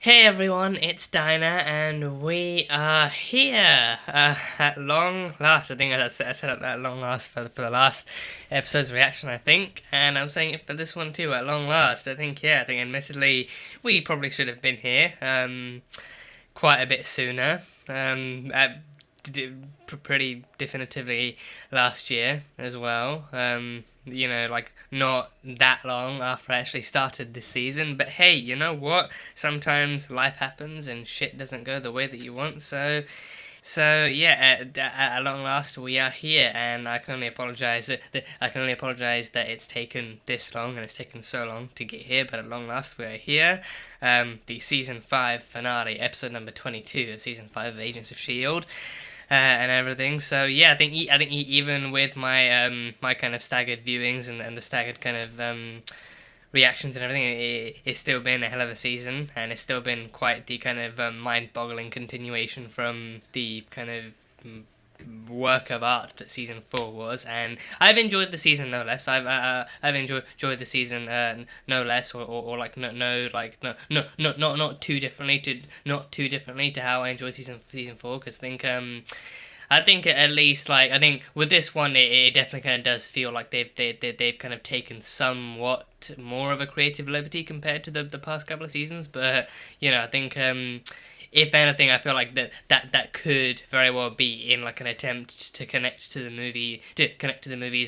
Hey everyone, it's Dinah, and we are here at long last. I think I said it at long last for the last episode's reaction, I think, and I'm saying it for this one too, at long last. I think admittedly we probably should have been here quite a bit sooner. Pretty definitively last year as well. Like not that long after I actually started this season. But hey, you know what? Sometimes life happens and shit doesn't go the way that you want. So yeah, at long last we are here, and I can only apologise that it's taken this long and it's taken so long to get here. But at long last we are here. The season 5 finale, episode number 22 of season 5 of Agents of Shield and everything. So yeah, I think even with my my kind of staggered viewings and the staggered kind of reactions and everything, it's still been a hell of a season, and it's still been quite the kind of mind-boggling continuation from the kind of work of art that season 4 was. And I've enjoyed the season no less. I've enjoyed the season no less, or like not too differently to how I enjoyed season 4, because I think at least, like, I think with this one it definitely kind of does feel like they've kind of taken somewhat more of a creative liberty compared to the past couple of seasons. But I think if anything, I feel like that could very well be in like an attempt to connect to the movies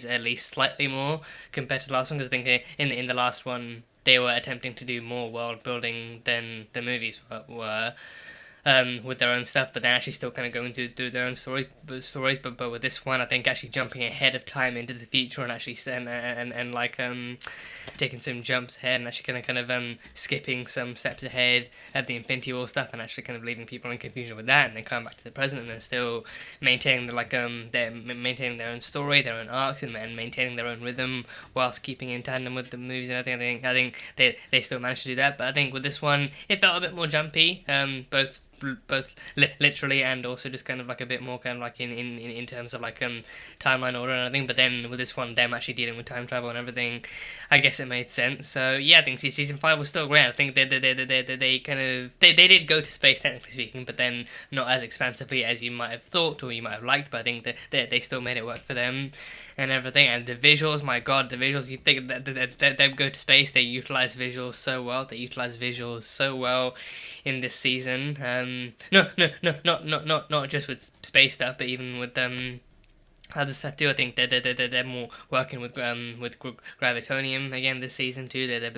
at least slightly more compared to the last one, because I think in the last one they were attempting to do more world building than the movies were, with their own stuff, but then actually still kind of going through their own stories. But with this one, I think actually jumping ahead of time into the future, and actually taking some jumps ahead, and actually skipping some steps ahead of the Infinity War stuff, and actually kind of leaving people in confusion with that, and then coming back to the present, and then still maintaining maintaining their own story, their own arcs, and maintaining their own rhythm whilst keeping in tandem with the movies and everything. I think they still managed to do that, but I think with this one it felt a bit more jumpy, both literally and also just kind of like a bit more kind of like in terms of like timeline order and everything. But then with this one, them actually dealing with time travel and everything, I guess it made sense. So yeah, I think season 5 was still great. I think they did go to space, technically speaking, but then not as expansively as you might have thought or you might have liked. But I think that they still made it work for them and everything. And the visuals, my god, the visuals! You think that they go to space, they utilize visuals so well. They utilize visuals so well in this season. Not just with space stuff, but even with other stuff too. I think they're more working with gravitonium again this season too. They've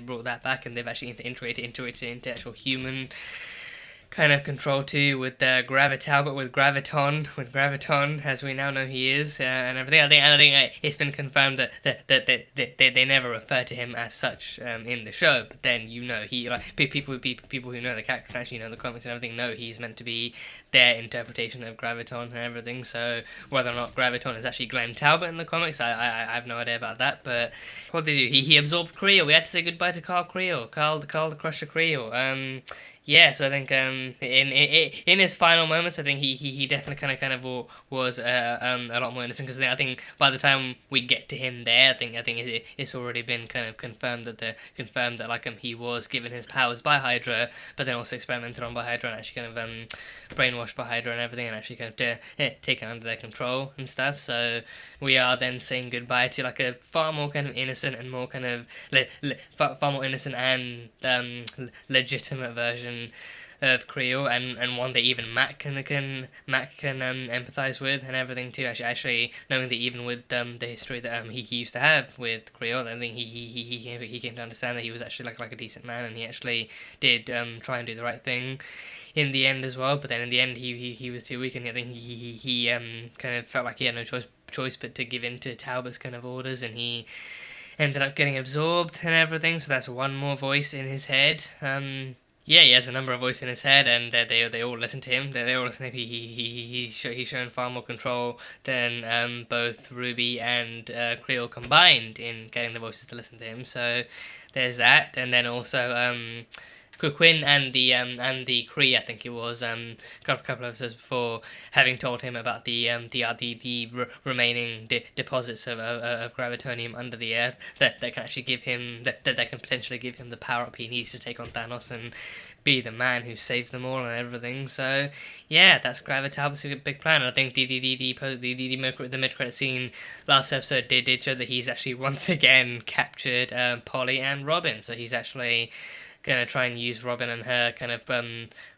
brought that back, and they've actually integrated into actual human kind of control too with Graviton, as we now know he is, and everything. I think it's been confirmed that they never refer to him as such in the show. But then he, like, people who know the character and actually know the comics and everything, know he's meant to be their interpretation of Graviton and everything. So whether or not Graviton is actually Glenn Talbot in the comics, I have no idea about that. But what did he do? He absorbed Creel. We had to say goodbye to Carl the Crusher Creel. Yes, I think in his final moments, I think he definitely kind of was a lot more innocent, because I think by the time we get to him there, I think it's already been kind of confirmed that like he was given his powers by Hydra, but then also experimented on by Hydra and actually kind of brainwashed by Hydra and everything, and actually kind of taken under their control and stuff. So we are then saying goodbye to like a far more kind of innocent and more kind of far more innocent and legitimate version of Creel, and one that even Mac can empathize with and everything too. Actually knowing that even with the history that he used to have with Creel, I think he came to understand that he was actually like a decent man, and he actually did try and do the right thing in the end as well. But then in the end he was too weak, and I think he kind of felt like he had no choice but to give in to Talbot's kind of orders, and he ended up getting absorbed and everything. So that's one more voice in his head. Yeah, he has a number of voices in his head, and they all listen to him. They all listen to him. He's shown far more control than both Ruby and Creel combined in getting the voices to listen to him. So there's that, and then also Quinn and the Kree, I think it was couple of episodes before, having told him about the remaining deposits of gravitonium under the earth that can actually give him that can potentially give him the power up he needs to take on Thanos and be the man who saves them all and everything. So yeah, that's Graviton's a big plan. And I think the mid credit scene last episode did show that he's actually once again captured Polly and Robin. So he's actually gonna try and use Robin and her kind of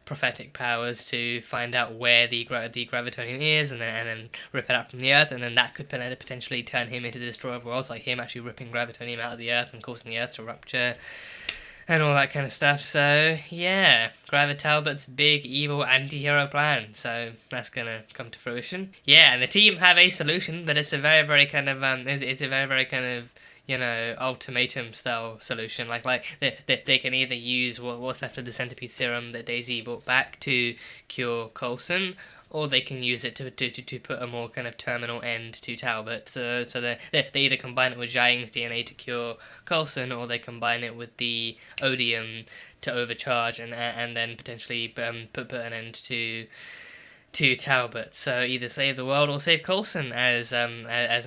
prophetic powers to find out where the gravitonium is, and then rip it out from the earth, and then that could potentially turn him into the destroyer of worlds, like him actually ripping gravitonium out of the earth and causing the earth to rupture and all that kind of stuff. So yeah, Gravitalbot's big evil anti-hero plan. So that's gonna come to fruition. Yeah, and the team have a solution, but it's a very kind of it's a very kind of, you know, ultimatum style solution. Like they can either use what's left of the centipede serum that Daisy brought back to cure Coulson, or they can use it to put a more kind of terminal end to Talbot. So they either combine it with Jiang's DNA to cure Coulson, or they combine it with the odium to overcharge and then potentially put an end to Talbot. So either save the world or save Coulson, as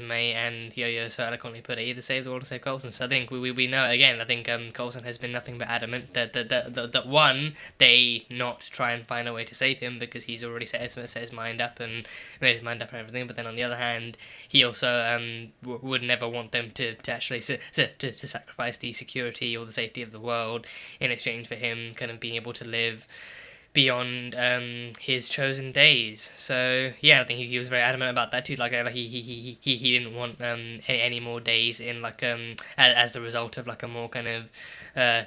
May and Yo-Yo so eloquently put it. Either save the world or save Coulson. So I think we know again. I think Coulson has been nothing but adamant that one, they not try and find a way to save him because he's already set his mind up and made his mind up and everything. But then on the other hand, he also would never want them to actually to sacrifice the security or the safety of the world in exchange for him kind of being able to live beyond his chosen days. So yeah, I think he was very adamant about that too. Like he didn't want any more days in like as the result of like a more kind of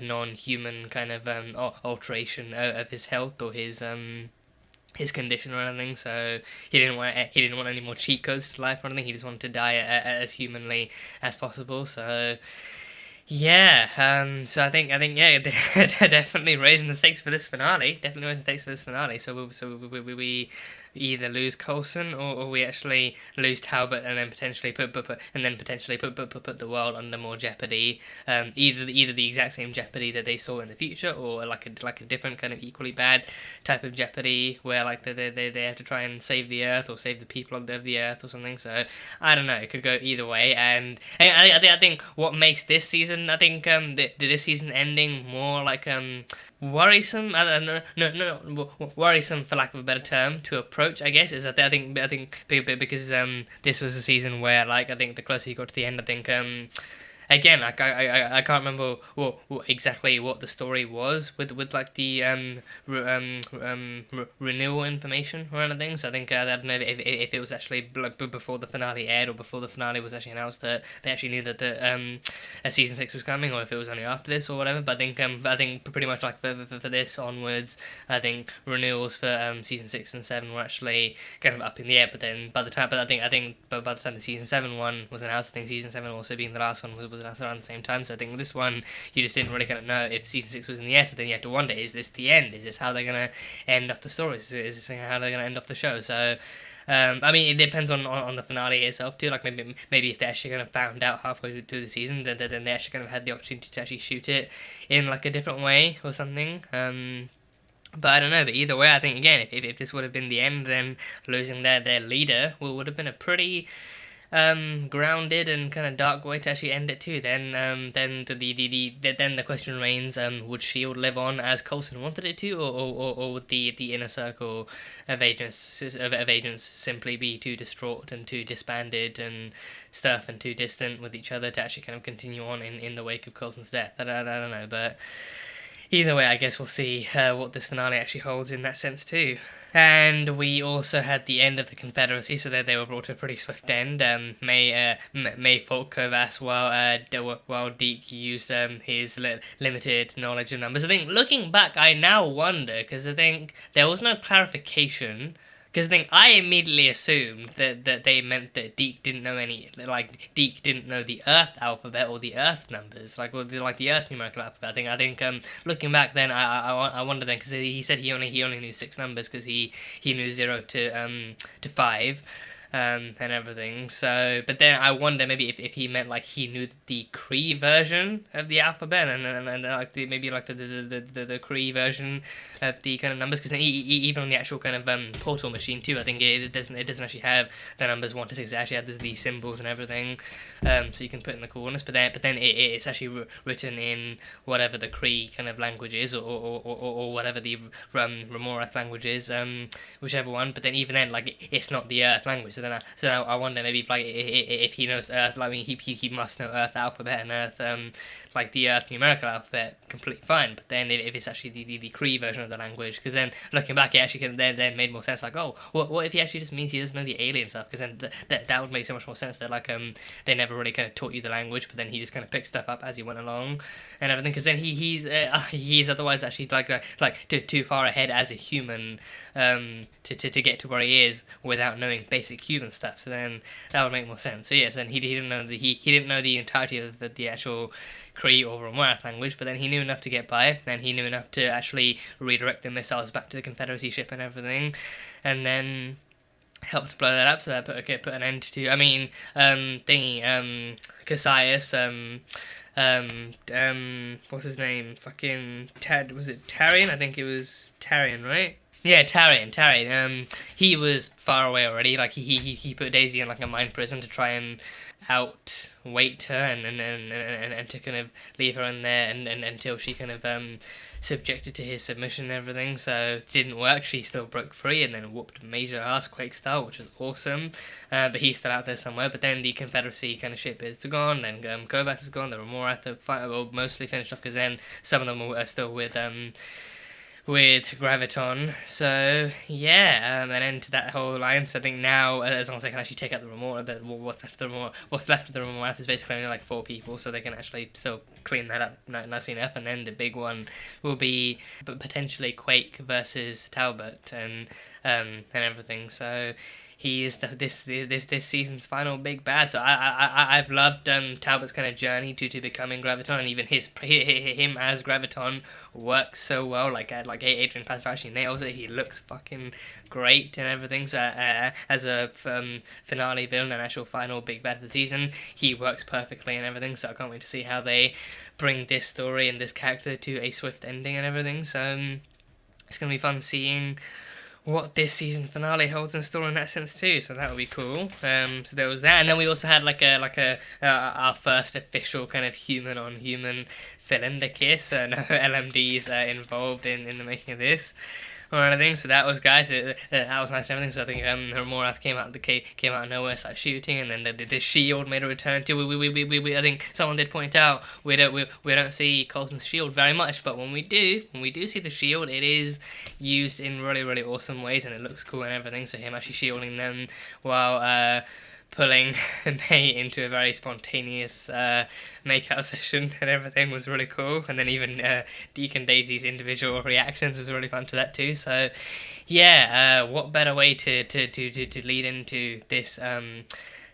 non-human kind of alteration of his health or his condition or anything. So he didn't want any more cheat codes to life or anything. He just wanted to die as humanly as possible. So yeah, so I think yeah, definitely raising the stakes for this finale. So we either lose Coulson or we actually lose Talbot and then potentially put the world under more jeopardy. Either the exact same jeopardy that they saw in the future, or like a different kind of equally bad type of jeopardy where like they have to try and save the Earth or save the people of the Earth or something. So I don't know. It could go either way, and I think what makes this season, I think this season ending more like worrisome. No, worrisome for lack of a better term to approach, I guess, is that I think because this was a season where like I think the closer you got to the end, I think again, like I can't remember what exactly what the story was with like the renewal information or anything. So I think I don't know if it was actually like before the finale aired or before the finale was actually announced that they actually knew that the season 6 was coming, or if it was only after this or whatever. But I think pretty much like for this onwards, I think renewals for season 6 and 7 were actually kind of up in the air. But then by the time the season 7 one was announced, I think season 7 also being the last one was announced around the same time. So I think with this one, you just didn't really kind of know if season 6 was in the air. So then you had to wonder: is this the end? Is this how they're gonna end off the story? Is this how they're gonna end off the show? So. I mean, it depends on the finale itself too. Like maybe if they actually kind of found out halfway through the season, then they actually kind of had the opportunity to actually shoot it in like a different way or something. But I don't know. But either way, I think again, if this would have been the end, then losing their leader would have been a pretty grounded and kind of dark way to actually end it too. Then the question remains: would Shield live on as Coulson wanted it to, or would the inner circle of agents simply be too distraught and too disbanded and stuff and too distant with each other to actually kind of continue on in the wake of Coulson's death? I don't know, but either way, I guess we'll see what this finale actually holds in that sense too. And we also had the end of the Confederacy, so that they were brought to a pretty swift end. May fought Kovas while Deke used his limited knowledge of numbers. I think looking back, I now wonder, because I think there was no clarification. Because I immediately assumed that they meant that Deke didn't know Deke didn't know the Earth alphabet or the Earth numbers, like the Earth numerical alphabet. I think looking back then, I wonder then, because he said he only knew 6 numbers because he knew 0 to 5. and everything. So, but then I wonder maybe if he meant like he knew the Cree version of the alphabet, and like maybe like the Cree version of the kind of numbers, because even on the actual kind of portal machine too, I think it doesn't actually have the numbers 1 to 6. It actually has these symbols and everything, so you can put in the coordinates. But then it's actually written in whatever the Cree kind of language is, or whatever the Remorath language is, whichever one. But then even then, like it's not the Earth language. So I wonder maybe if he knows Earth. Like, I mean, he must know Earth alphabet and Earth like the Earth numerical alphabet completely fine. But then if it's actually the Cree version of the language, because then looking back, it actually then made more sense. Like, oh, what if he actually just means he doesn't know the alien stuff? Because then that would make so much more sense. That like they never really kind of taught you the language, but then he just kind of picked stuff up as he went along and everything. Because then he's otherwise actually like too far ahead as a human to get to where he is without knowing basic human stuff. So then that would make more sense. So yes, and he didn't know he didn't know the entirety of the actual Cree or Remorath language, but then he knew enough to get by, and he knew enough to actually redirect the missiles back to the Confederacy ship and everything, and then helped blow that up. So that put an end to. I mean, Cassius, what's his name? Fucking was it Tarian? I think it was Tarian, right? Yeah, Tarian. He was far away already. Like he put Daisy in like a mind prison to try and outweight her and to kind of leave her in there and until she kind of subjected to his submission and everything. So it didn't work. She still broke free and then whooped major ass Quake style, which was awesome. But he's still out there somewhere. But then the Confederacy kind of ship is gone. Then Kovacs is gone. There were more at the fight. Well, mostly finished off because then some of them are still with Graviton. So yeah, and then to that whole alliance, I think now as long as they can actually take out the Remora, what's left of the Remora is basically only like 4 people, so they can actually still clean that up nicely enough. And then the big one will be potentially Quake versus Talbot and everything. So he is this season's final big bad. So I've loved Talbot's kind of journey to becoming Graviton, and even him as Graviton works so well. Like Adrian Pastor actually nails it. He looks fucking great and everything. So as a finale villain and actual final big bad of the season, he works perfectly and everything. So I can't wait to see how they bring this story and this character to a swift ending and everything. So it's gonna be fun seeing what this season finale holds in store in that sense too, so that would be cool. So there was that, and then we also had our first official kind of human on human villain, the Kiss. No LMDs involved in the making of this or anything. So that was that was nice and everything. So I think Remorath came out of nowhere, started shooting, and then the shield made a return too. We I think someone did point out we don't see Coulson's shield very much, but when we do see the shield, it is used in really really awesome ways, and it looks cool and everything. So him actually shielding them while pulling May into a very spontaneous makeout session and everything was really cool. And then even Deke and Daisy's individual reactions was really fun to that too. So yeah, what better way to lead into this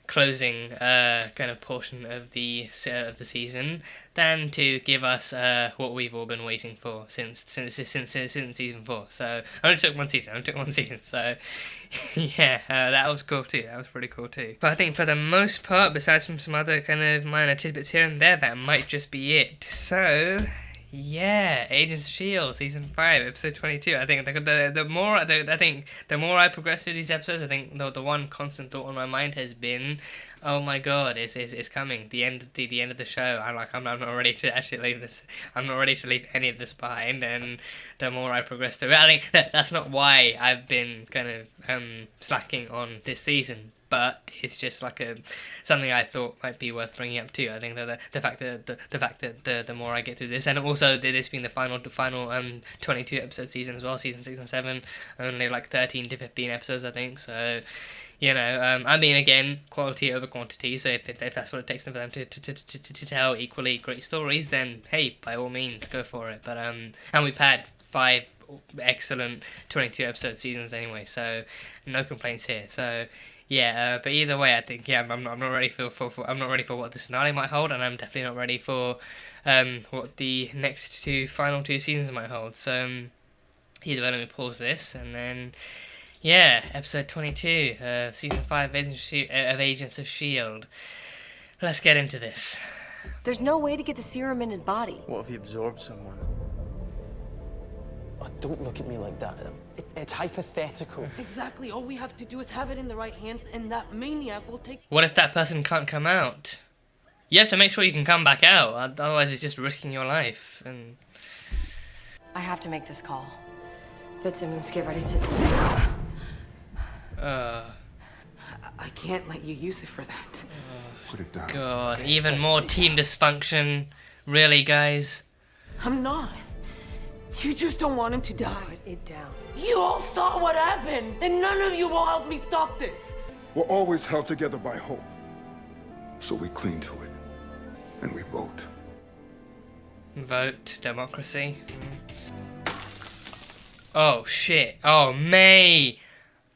closing kind of portion of the season than to give us what we've all been waiting for since season 4. So I only took one season. So yeah, that was cool too. That was pretty cool too. But I think for the most part, besides from some other kind of minor tidbits here and there, that might just be it. So yeah, Agents of S.H.I.E.L.D. season 5, episode 22. I think the more I progress through these episodes, I think the one constant thought on my mind has been, oh my god, it's coming. The end of the show. I'm not ready to actually leave this. I'm not ready to leave any of this behind. And the more I progress through it, I think that's not why I've been kind of slacking on this season. But it's just like something I thought might be worth bringing up too. I think that the fact that the more I get through this, and also this being the final 22 episode season as well, season 6 and 7, only like 13 to 15 episodes I think. So you know, I mean again, quality over quantity. So if that's what it takes for them to tell equally great stories, then hey, by all means, go for it. But and we've had 5 excellent 22 episode seasons anyway, so no complaints here. So yeah, but either way, I think I'm not ready for I'm not ready for what this finale might hold, and I'm definitely not ready for what the next final 2 seasons might hold. So either way, let me pause this, and then Yeah, episode 22, season 5 of Agents of S.H.I.E.L.D. Let's get into this. There's no way to get the serum in his body. What if he absorbed someone? Oh, don't look at me like that. It's hypothetical. Exactly. All we have to do is have it in the right hands, and that maniac will take... What if that person can't come out? You have to make sure you can come back out, otherwise it's just risking your life. And I have to make this call. Fitzsimmons, get ready to... I can't let you use it for that. Put it down. God, even more team dysfunction. Really, guys? I'm not. You just don't want him to die. Put it down. You all saw what happened, and none of you will help me stop this. We're always held together by hope. So we cling to it. And we vote. Vote. Democracy. Oh, shit. Oh, May!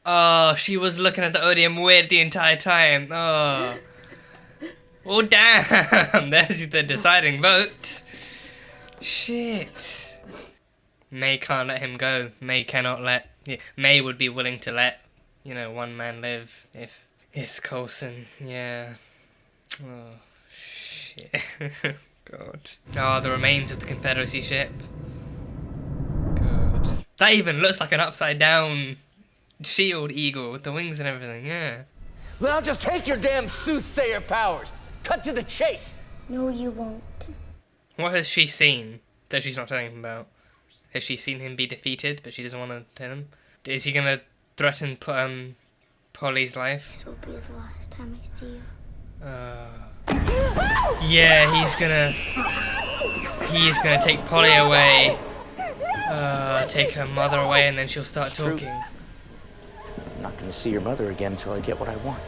Oh, she was looking at the odium weird the entire time. Oh. Oh, damn! There's the deciding vote. Shit. May can't let him go. May cannot let... Yeah, May would be willing to let, one man live if it's Coulson. Yeah. Oh, shit. God. Oh, the remains of the Confederacy ship. God. That even looks like an upside down shield eagle with the wings and everything, yeah. Then I'll just take your damn soothsayer powers. Cut to the chase. No, you won't. What has she seen that she's not telling him about? Has she seen him be defeated, but she doesn't want to tell him? Is he gonna threaten Polly's life? This will be the last time I see you. Yeah, he's gonna take Polly away. Take her mother away, and then she'll start talking. I'm not gonna see your mother again until I get what I want.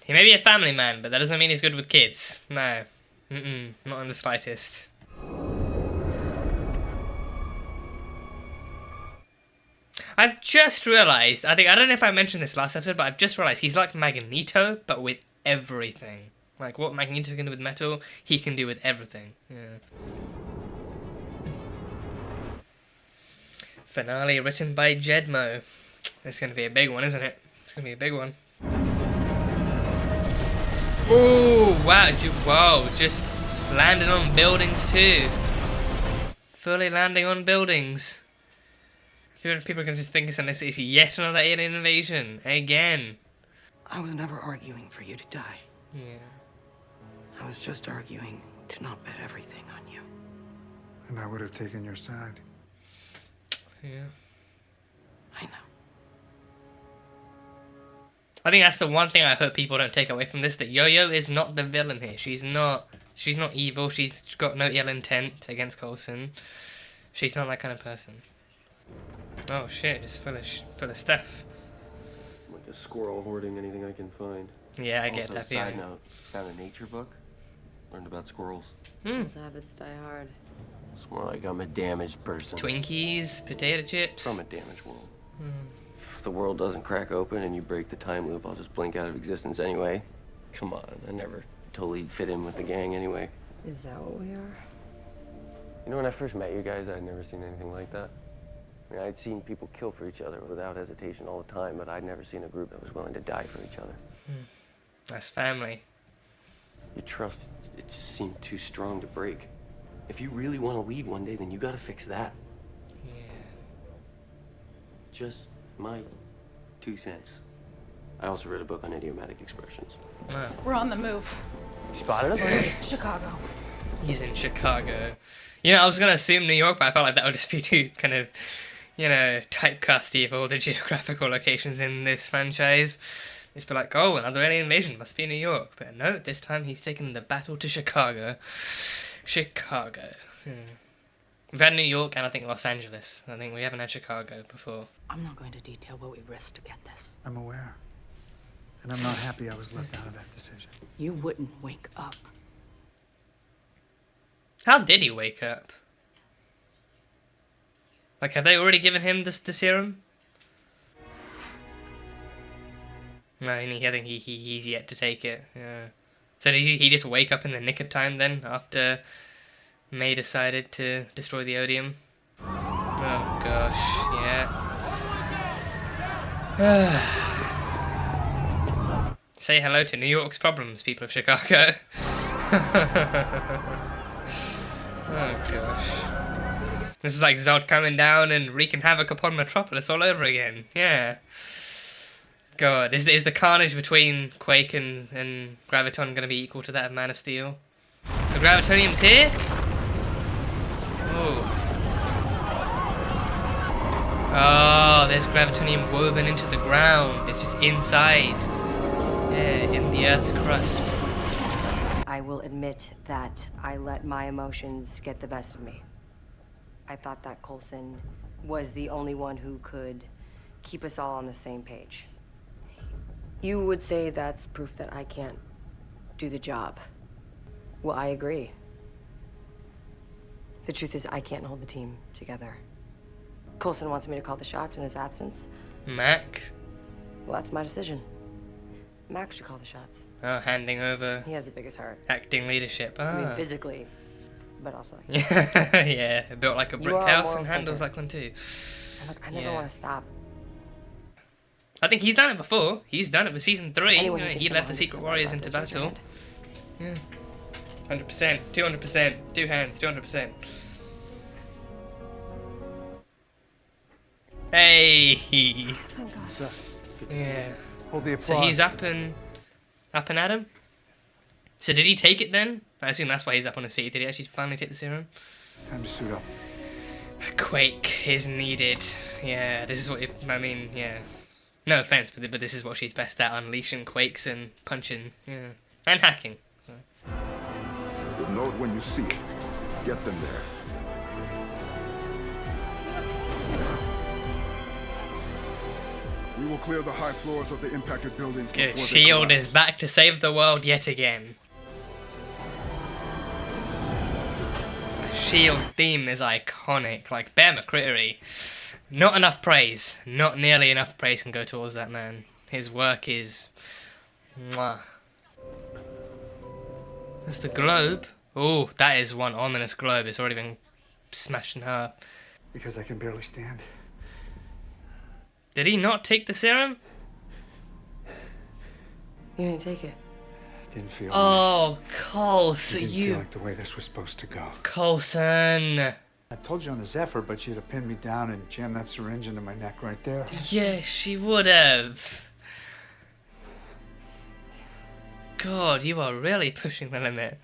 He may be a family man, but that doesn't mean he's good with kids. No. Not in the slightest. I've just realised, I don't know if I mentioned this last episode, but I've just realised he's like Magneto, but with everything. Like what Magneto can do with metal, he can do with everything. Yeah. Finale written by JedMo. It's going to be a big one, isn't it? It's going to be a big one. Ooh, wow, whoa, just landing on buildings too. Fully landing on buildings. People are going to just think it's yet another alien invasion. Again. I was never arguing for you to die. Yeah. I was just arguing to not bet everything on you. And I would have taken your side. Yeah. I know. I think that's the one thing I hope people don't take away from this, that Yo-Yo is not the villain here. She's not evil. She's got no ill intent against Coulson. She's not that kind of person. Oh shit, it's full of stuff. Like a squirrel hoarding anything I can find. Yeah, I get Also, that side feeling. note, found a nature book. Learned about squirrels. Habits die hard. It's more like I'm a damaged person. Twinkies, potato chips. From a damaged world. If the world doesn't crack open and you break the time loop, I'll just blink out of existence anyway. Come on, I never totally fit in with the gang anyway. Is that what we are? You know, when I first met you guys, I'd never seen anything like that. I mean, I'd seen people kill for each other without hesitation all the time, but I'd never seen a group that was willing to die for each other. That's family. Your trust, it just seemed too strong to break. If you really want to lead one day, then you gotta fix that. Yeah. Just my 2 cents. I also read a book on idiomatic expressions. Oh, We're on the move. You spotted him? Chicago. he's in Chicago. I was going to assume New York, but I felt like that would just be too kind of, typecasty of all the geographical locations in this franchise. Just be like, oh, another alien invasion, must be New York. But no, this time he's taken the battle to Chicago. Chicago. We've had New York and I think Los Angeles. I think we haven't had Chicago before. I'm not going to detail what we risked to get this. I'm aware. And I'm not happy I was left out of that decision. You wouldn't wake up. How did he wake up? Like, have they already given him the serum? No, I think he's yet to take it. Yeah. So did he just wake up in the nick of time then, after May decided to destroy the odium? Oh gosh, yeah. Say hello to New York's problems, people of Chicago. Oh gosh. This is like Zod coming down and wreaking havoc upon Metropolis all over again. Yeah. God, is the carnage between Quake and Graviton going to be equal to that of Man of Steel? The Gravitonium's here? Oh. Oh, there's Gravitonium woven into the ground. It's just inside. Yeah, in the Earth's crust. I will admit that I let my emotions get the best of me. I thought that Coulson was the only one who could keep us all on the same page. You would say that's proof that I can't do the job. Well, I agree. The truth is, I can't hold the team together. Coulson wants me to call the shots in his absence. Mac? Well, that's my decision. Max should call the shots. Oh, handing over. He has the biggest heart. Acting leadership. Ah. I mean, physically, but also. Yeah, built like a brick house and handles like one too. And look, I never want to stop. I think he's done it before. He's done it with season 3. Anyone He led the Secret Warriors into battle. Yeah. 100%, 200%, 2 hands, 200%. Hey! Thank God. So, good to see Yeah. you. Hold the applause. So he's up and at him? So did he take it then? I assume that's why he's up on his feet. Did he actually finally take the serum? Time to suit up. A quake is needed. Yeah, this is what I mean, yeah. No offense, but this is what she's best at, unleashing quakes and punching, yeah. And hacking. You'll know it when you see it. Get them there. We will clear the high floors of the impacted buildings Good. before they S.H.I.E.L.D. collapse. is back to save the world yet again. S.H.I.E.L.D. theme is iconic. Like, Bear McCrittery. Not enough praise. Not nearly enough praise can go towards that man. His work is... Mwah. That's the globe. Oh, that is one ominous globe. It's already been smashed in half. Because I can barely stand. Did he not take the serum? You didn't take it. Didn't feel Oh, It Coulson, didn't you... feel like the way this was supposed to go. Coulson. I told you on the Zephyr, but she'd have pinned me down and jammed that syringe into my neck right there. Yes, she would have. God, you are really pushing the limit.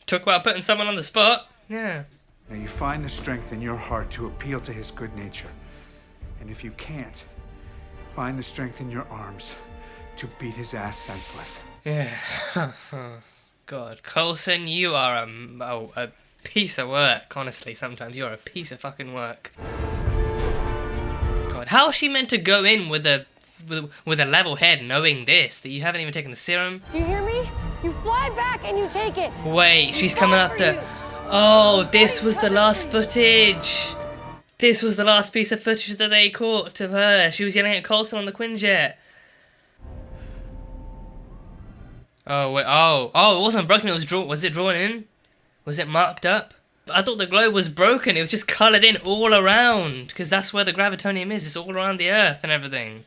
Talk about putting someone on the spot. Yeah. Now you find the strength in your heart to appeal to his good nature. And if you can't, find the strength in your arms to beat his ass senseless. Yeah. God, Coulson, you are a piece of work, honestly, sometimes. You're a piece of fucking work. God, how is she meant to go in with a level head knowing this, that you haven't even taken the serum? Do you hear me? You fly back and you take it. Wait, she's coming up the... Oh, this was the last footage. This was the last piece of footage that they caught of her. She was yelling at Coulson on the Quinjet. Oh, wait, oh, it wasn't broken, it was drawn. Was it drawn in? Was it marked up? I thought the globe was broken, it was just coloured in all around. Because that's where the Gravitonium is, it's all around the Earth and everything.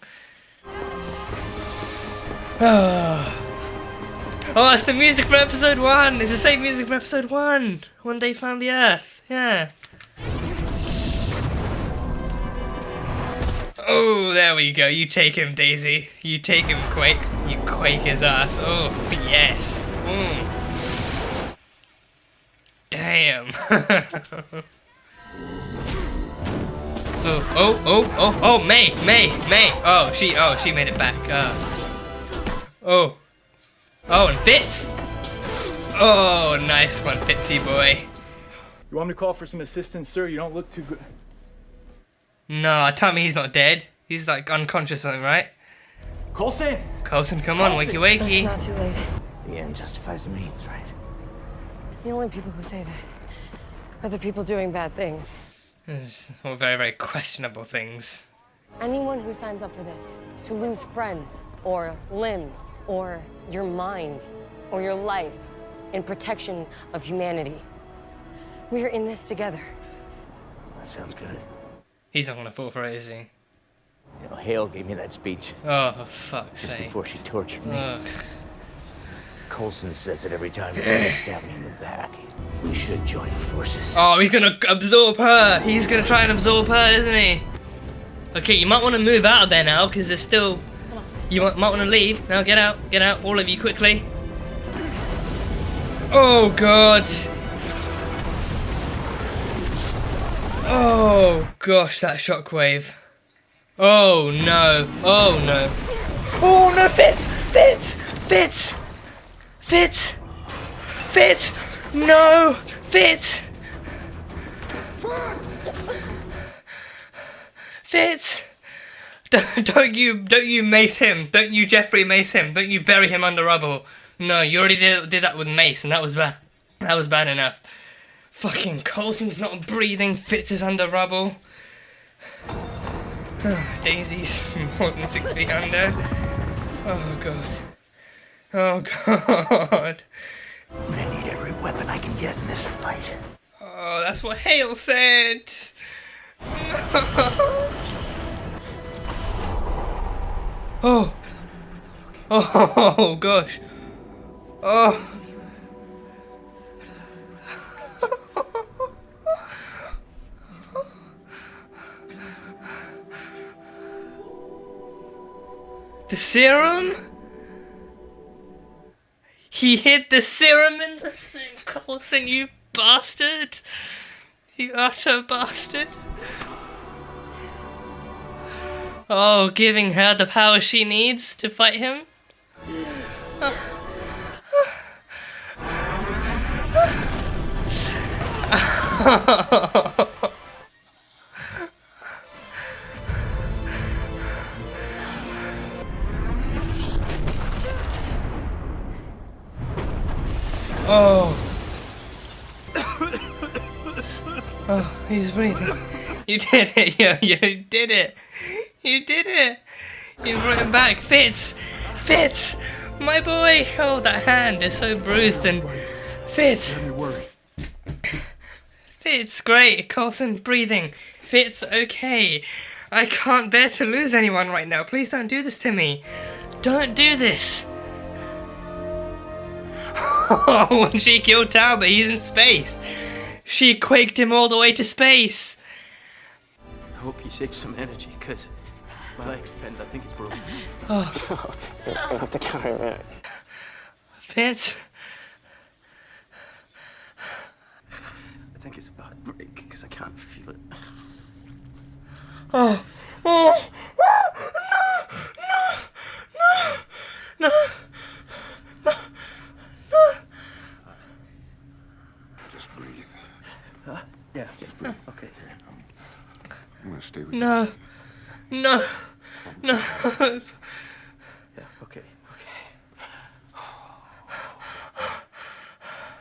Oh, it's the music for episode 1! It's the same music for episode 1! When they found the Earth, yeah. Oh, there we go. You take him, Daisy. You take him, Quake. You quake his ass. Oh, yes. Damn. Oh, May. Oh, she made it back. Oh, and Fitz. Oh, nice one, Fitzy boy. You want me to call for some assistance, sir? You don't look too good. No, tell me he's not dead. He's like unconscious or something, right? Coulson! Coulson, come on, wakey wakey. It's not too late. The end justifies the means, right? The only people who say that are the people doing bad things. All very, very questionable things. Anyone who signs up for this, to lose friends, or limbs, or your mind, or your life, in protection of humanity. We are in this together. That sounds good. He's not gonna fall for it, is he? You know, Hale gave me that speech Oh, for fuck's just sake. before she tortured me. Ugh. Coulson says it every time he stabs me in the back. We should join forces. Oh, he's gonna absorb her. He's gonna try and absorb her, isn't he? Okay, you might want to move out of there now, because there's still... You might want to leave. Now get out, all of you, quickly. Oh, God. Oh, gosh, that shockwave. Oh, no. Oh, no. Oh, no, Fitz! Fitz! Fitz! Fitz! Fitz! No! Fitz! Fitz! Don't you mace him. Don't you Jeffrey mace him. Don't you bury him under rubble. No, you already did that with mace, and that was bad. That was bad enough. Fucking Coulson's not breathing. Fitz is under rubble. Daisy's more than 6 feet under. Oh, God. Oh, God. I'm gonna need every weapon I can get in this fight. Oh, that's what Hale said. No. Oh. Oh, gosh. Oh. The serum? He hid the serum in the suit, Coulson, you bastard! You utter bastard! Oh, giving her the power she needs to fight him? Oh. Oh, he's breathing. You did it, you did it. You did it. You brought him back. Fitz! Fitz! My boy! Oh, that hand is so bruised and... Fitz! Don't you worry. Fitz, great. Coulson, breathing. Fitz, okay. I can't bear to lose anyone right now. Please don't do this to me. Don't do this. Oh, when she killed Talbot, he's in space. She quaked him all the way to space. I hope he saves some energy, because my leg's bent. I think it's broken. Oh. I'll have to carry him back. Fitz. I think it's about to break, because I can't feel it. Oh. Oh. Oh. No. No. No. No. No. Just breathe. Huh? Yeah, just breathe. Okay. I'm gonna stay with you. No. No. No. Yeah, okay.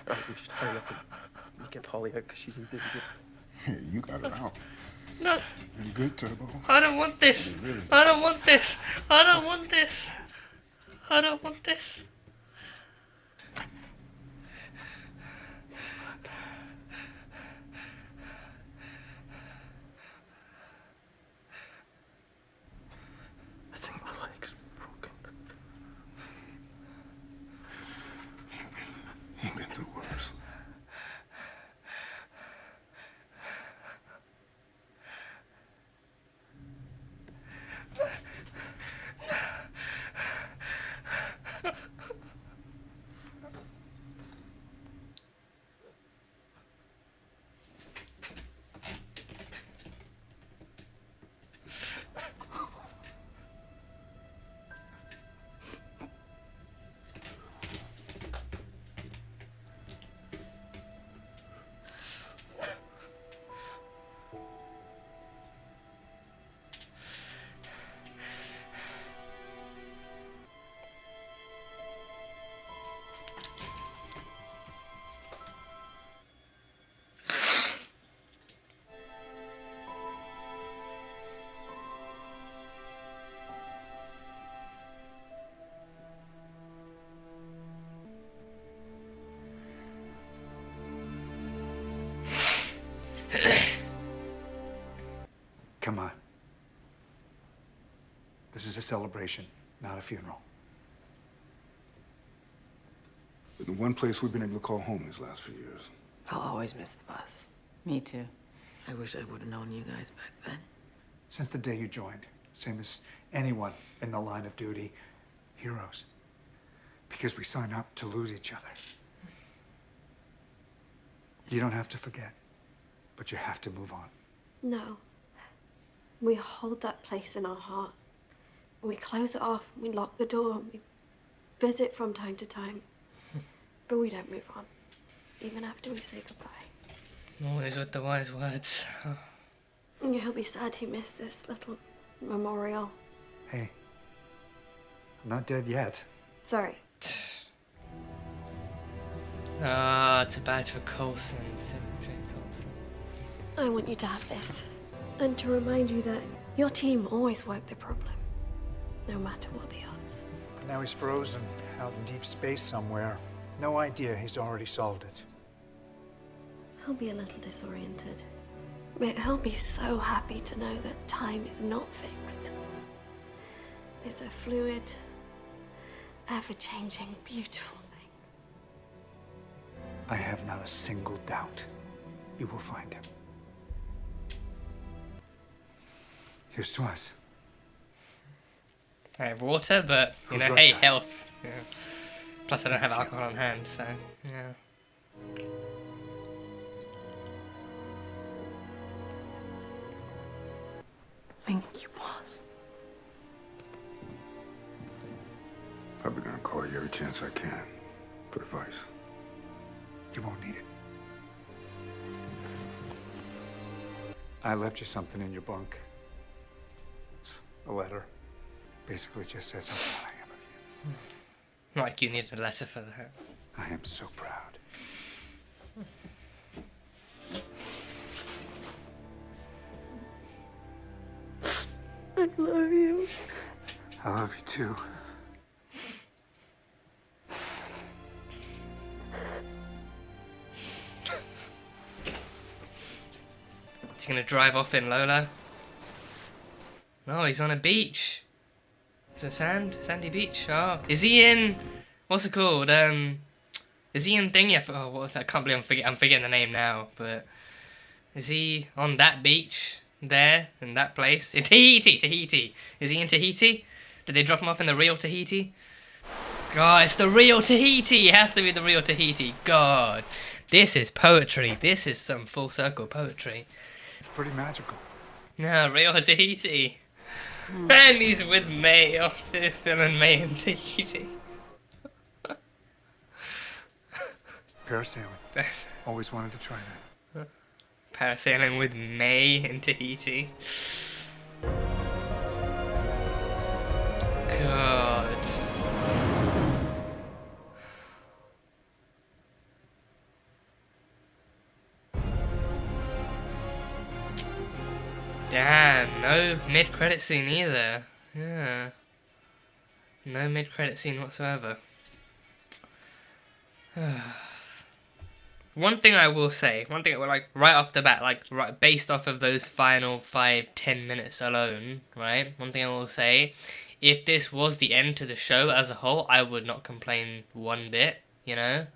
Alright, we should hurry up and get Polly out, because she's in big trouble. Hey, you got it out. No. You good, Turbo? I don't want this. Really? I don't want this. I don't want this. I don't want this. I think my leg's broken. You've been through worse. Come on. This is a celebration, not a funeral. The one place we've been able to call home these last few years. I'll always miss the bus. Me too. I wish I would have known you guys back then. Since the day you joined, same as anyone in the line of duty, heroes. Because we sign up to lose each other. You don't have to forget, but you have to move on. No. We hold that place in our heart. We close it off, we lock the door, we visit from time to time. But we don't move on, even after we say goodbye. Always with the wise words. And he'll be sad he missed this little memorial. Hey, I'm not dead yet. Sorry. Ah, it's a badge for Coulson. Coulson. I want you to have this. And to remind you that your team always worked the problem, no matter what the odds. Now he's frozen out in deep space somewhere. No idea he's already solved it. He'll be a little disoriented. But he'll be so happy to know that time is not fixed. It's a fluid, ever-changing, beautiful thing. I have not a single doubt you will find him. Here's to us. I have water, but, you know, hey, health. Yeah. Plus I don't have alcohol on hand, so, yeah. Thank you, boss. Probably gonna call you every chance I can for advice. You won't need it. I left you something in your bunk. It's a letter. Basically just says how proud I am of you. Like you need a letter for that. I am so proud. I love you. I love you too. Is he gonna drive off in Lola? No, he's on a beach. Is it sandy beach? Oh, is he in? What's it called? Is he in thing yet? Oh, what? I can't believe I'm forgetting the name now. But is he on that beach there in that place in Tahiti? Tahiti. Is he in Tahiti? Did they drop him off in the real Tahiti? God, it's the real Tahiti. It has to be the real Tahiti. God, this is poetry. This is some full circle poetry. It's pretty magical. No, real Tahiti. And he's with May, oh, Phil and May in Tahiti. Parasailing. Always wanted to try that. Parasailing with May in Tahiti. God. Damn, no mid-credit scene either. Yeah. No mid-credit scene whatsoever. One thing I will say, like right off the bat, like right based off of those final 5-10 minutes alone, right? One thing I will say, if this was the end to the show as a whole, I would not complain one bit, you know?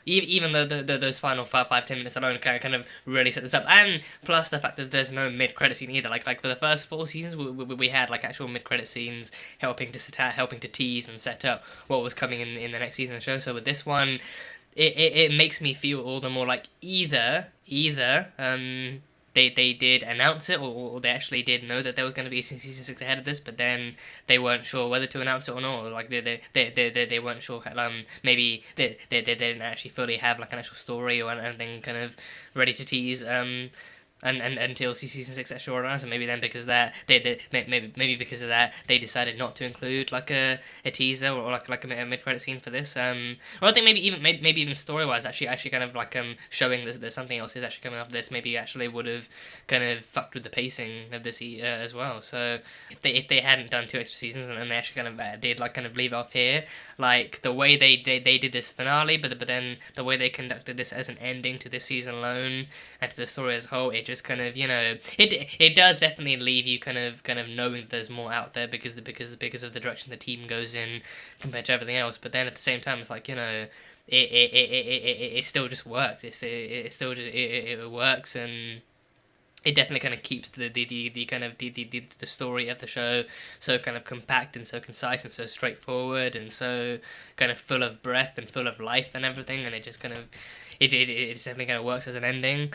Even though those final 5-10 minutes alone kind of really set this up, and plus the fact that there's no mid-credit scene either. Like for the first 4 seasons, we had like actual mid-credit scenes helping to tease and set up what was coming in the next season of the show. So with this one, it makes me feel all the more like either they did announce it, or they actually did know that there was going to be a season 6 ahead of this, but then they weren't sure whether to announce it or not. Or like they weren't sure. Maybe they didn't actually fully have like an actual story or anything kind of ready to tease. And until season 6 actually arrives, and maybe then because of that maybe because of that they decided not to include like a teaser or like a mid-credit scene for this. Or I think maybe even story-wise actually kind of like showing there's something else is actually coming up. This maybe actually would have kind of fucked with the pacing of this as well. So if they hadn't done 2 extra seasons and they actually kind of did like kind of leave it off here, like the way they did this finale, but then the way they conducted this as an ending to this season alone and to the story as a whole, it just kind of, you know, it does definitely leave you kind of knowing that there's more out there because of the direction the team goes in compared to everything else. But then at the same time, it's like, you know, it still just works. It still just it works, and it definitely kind of keeps the kind of the story of the show so kind of compact and so concise and so straightforward and so kind of full of breath and full of life and everything, and it just kind of it definitely kind of works as an ending.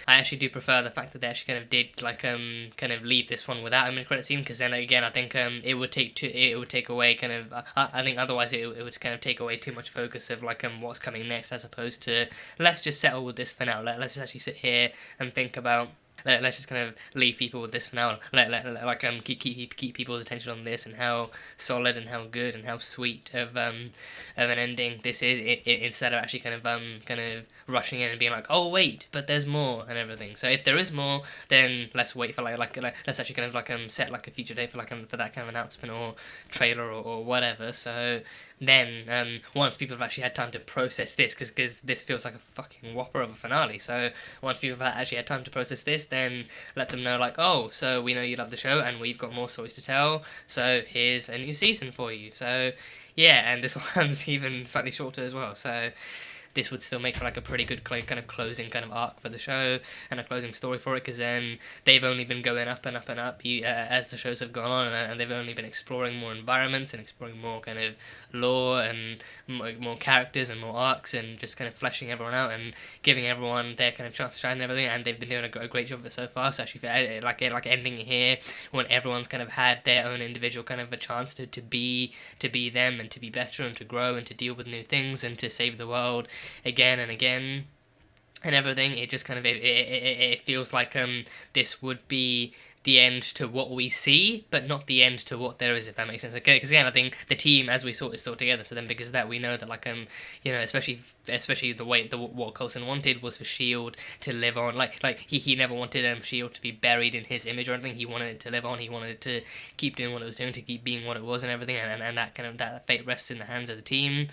I actually do prefer the fact that they actually kind of did like kind of leave this one without a mid-credit scene, because then again I think it would take away kind of I think otherwise it would kind of take away too much focus of like what's coming next, as opposed to let's just settle with this for now. Let's just actually sit here and think about. Let's just kind of leave people with this for now. Keep people's attention on this and how solid and how good and how sweet of an ending this is. Instead of actually kind of rushing in and being like, oh wait, but there's more and everything. So if there is more, then let's wait for let's actually kind of set like a future date for for that kind of announcement or trailer or whatever. So then once people have actually had time to process this, because this feels like a fucking whopper of a finale, so once people have actually had time to process this, then let them know like, oh, so we know you love the show and we've got more stories to tell, so here's a new season for you. So yeah, and this one's even slightly shorter as well, so this would still make for like a pretty good kind of closing kind of arc for the show and a closing story for it, because then they've only been going up and up and up as the shows have gone on, and they've only been exploring more environments and exploring more kind of lore and more characters and more arcs and just kind of fleshing everyone out and giving everyone their kind of chance to shine and everything, and they've been doing a great job of it so far. So actually like ending it here when everyone's kind of had their own individual kind of a chance to be them and to be better and to grow and to deal with new things and to save the world again and again and everything, it just kind of it feels like this would be the end to what we see, but not the end to what there is, if that makes sense. Okay, because again, I think the team, as we saw, is still together. So then, because of that, we know that like you know, especially what Coulson wanted was for Shield to live on. Like he never wanted Shield to be buried in his image or anything. He wanted it to live on. He wanted it to keep doing what it was doing, to keep being what it was and everything. And that kind of that fate rests in the hands of the team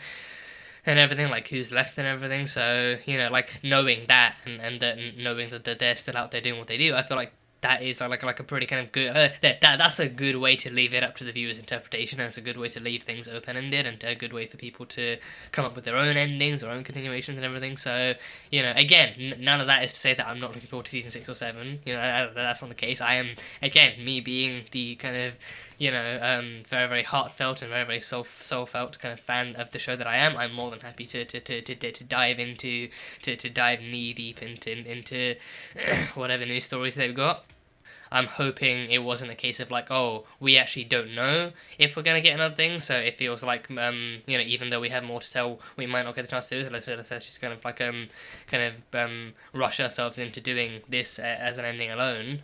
and everything, like who's left and everything. So, you know, like knowing that and knowing that they're still out there doing what they do, I feel like that is like a pretty kind of good that's a good way to leave it up to the viewer's interpretation, and it's a good way to leave things open-ended and a good way for people to come up with their own endings or own continuations and everything. So, you know, again, none of that is to say that I'm not looking forward to season 6 or 7. You know, that's not the case. I am, again, me being the kind of, you know, very, very heartfelt and very, very soul-felt kind of fan of the show that I am. I'm more than happy to dive into, to dive knee-deep into whatever new stories they've got. I'm hoping it wasn't a case of like, oh, we actually don't know if we're going to get another thing, so it feels like, you know, even though we have more to tell, we might not get the chance to do it. Let's just kind of like, rush ourselves into doing this as an ending alone.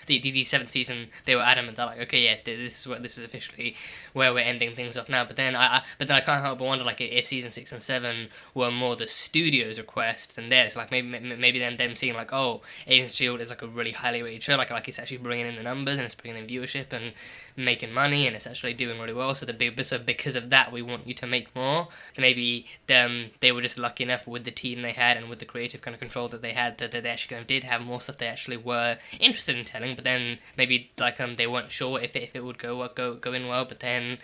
The seventh season, they were adamant that like, okay, yeah, this is officially where we're ending things off now. But then I can't help but wonder like if season 6 and 7 were more the studio's request than theirs. Like maybe then them seeing like, oh, Agents of Shield is like a really highly rated show, like it's actually bringing in the numbers and it's bringing in viewership and making money and it's actually doing really well. So because of that, we want you to make more. Maybe they were just lucky enough with the team they had and with the creative kind of control that they had that they actually kind of did have more stuff they actually were interested in telling. But then maybe like they weren't sure if it would go in well. But then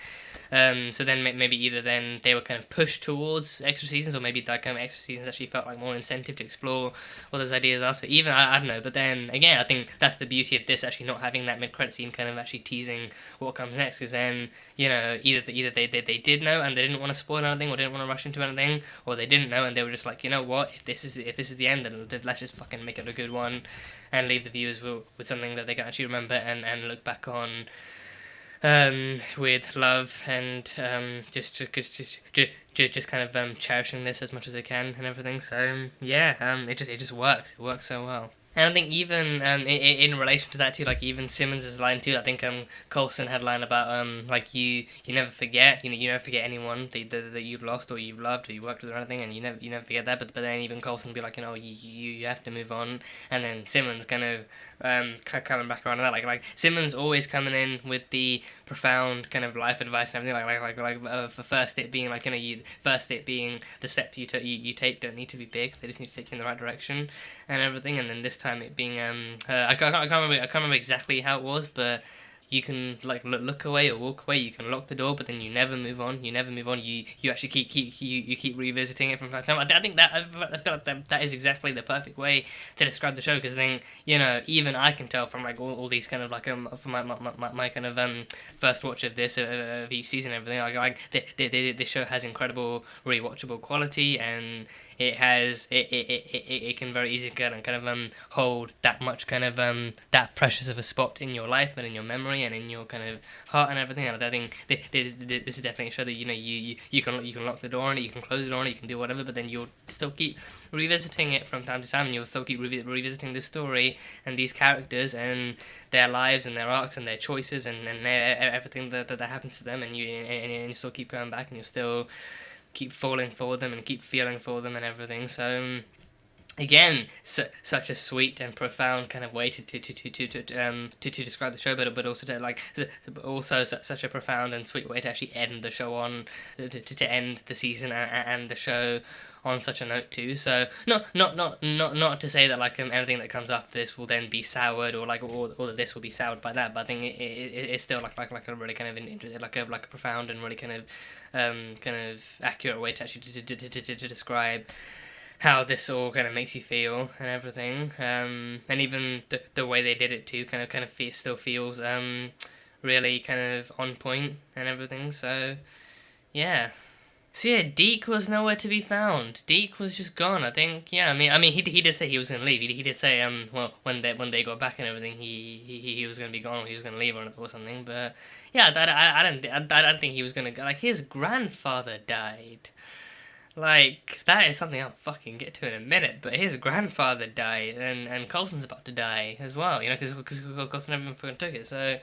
so then maybe either then they were kind of pushed towards extra seasons, or maybe like extra seasons actually felt like more incentive to explore what those ideas are. So even I don't know. But then again, I think that's the beauty of this actually not having that mid-credit scene kind of actually teasing what comes next, because then, you know, either they did know and they didn't want to spoil anything or didn't want to rush into anything, or they didn't know and they were just like, you know what, if this is the end, then let's just fucking make it a good one and leave the viewers with something that they can actually remember and look back on with love and just kind of cherishing this as much as they can and everything. So yeah, it just works. It works so well. And I think even in relation to that too, like even Simmons' line too, I think Coulson had a line about like you never forget, you never forget anyone that you've lost or you've loved or you worked with or anything, and you never forget that. But then even Coulson would be like, you know, you have to move on. And then Simmons kind of coming back around to that, like Simmons always coming in with the profound kind of life advice and everything, like for first it being like, you know, first it being the steps you take don't need to be big, they just need to take you in the right direction and everything. And then this time it being I can't remember exactly how it was, but you can like look away or walk away. You can lock the door, but then you never move on. You actually keep revisiting it from time to time. I think that I feel like that is exactly the perfect way to describe the show, because then even I can tell from like all these kind of like from my kind of first watch of this of each season and everything, like this show has incredible rewatchable quality, and it can very easily kind of hold that much kind of that precious of a spot in your life and in your memory and in your kind of heart and everything. And I think this is definitely a show that you can lock the door on it, you can close the door on it, you can do whatever, but then you'll still keep revisiting it from time to time, and you'll still keep revisiting this story and these characters and their lives and their arcs and their choices and everything that happens to them, and you still keep going back, and you still keep falling for them and keep feeling for them and everything. So again, such a sweet and profound kind of way to describe the show, but also such a profound and sweet way to actually end the show on, to end the season and the show on such a note too. So not to say that like anything that comes after this will then be soured, or like or that this will be soured by that, but I think it's still like a really kind of like a profound and really kind of accurate way to actually to describe how this all kind of makes you feel and everything, and even the way they did it too kind of still feels really kind of on point and everything. So yeah. So yeah, Deke was nowhere to be found. Deke was just gone. I think. Yeah. I mean, he did say he was gonna leave. He did say well, when they got back and everything, he was gonna be gone. Or he was gonna leave or something. But yeah, I don't think he was gonna go. Like, his grandfather died. Like, that is something I'll fucking get to in a minute, but his grandfather died, and Coulson's about to die as well, because Coulson never even fucking took it, so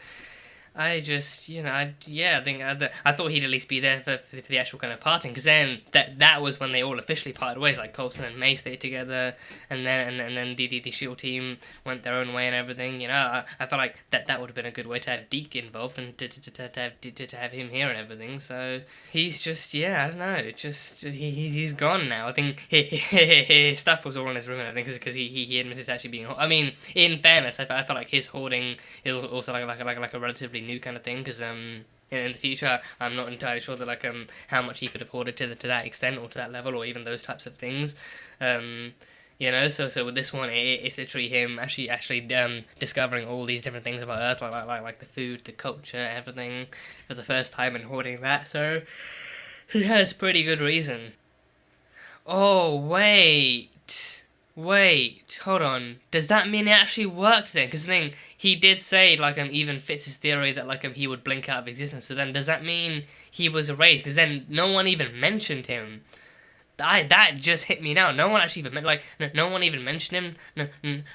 I just, I think I thought he'd at least be there for the actual kind of parting, because then that was when they all officially parted ways. Like, Coulson and May stayed together, and then the SHIELD team went their own way and everything. I felt like that would have been a good way to have Deke involved and to have him here and everything. So he's just, I don't know, just he's gone now. I think his stuff was all in his room and everything, because he admitted to actually being. I mean, in fairness, I felt like his hoarding is also like a relatively new kind of thing, because in the future I'm not entirely sure that like how much he could have hoarded to that extent or to that level, or even those types of things. So with this one, it's literally him actually discovering all these different things about Earth, like the food, the culture, everything, for the first time, and hoarding that. So he has pretty good reason. Oh wait, hold on. Does that mean it actually worked then? Because then he did say, like, even fits his theory that, like, he would blink out of existence. So then does that mean he was erased? Because then no one even mentioned him. That just hit me now. No one actually even no one even mentioned him.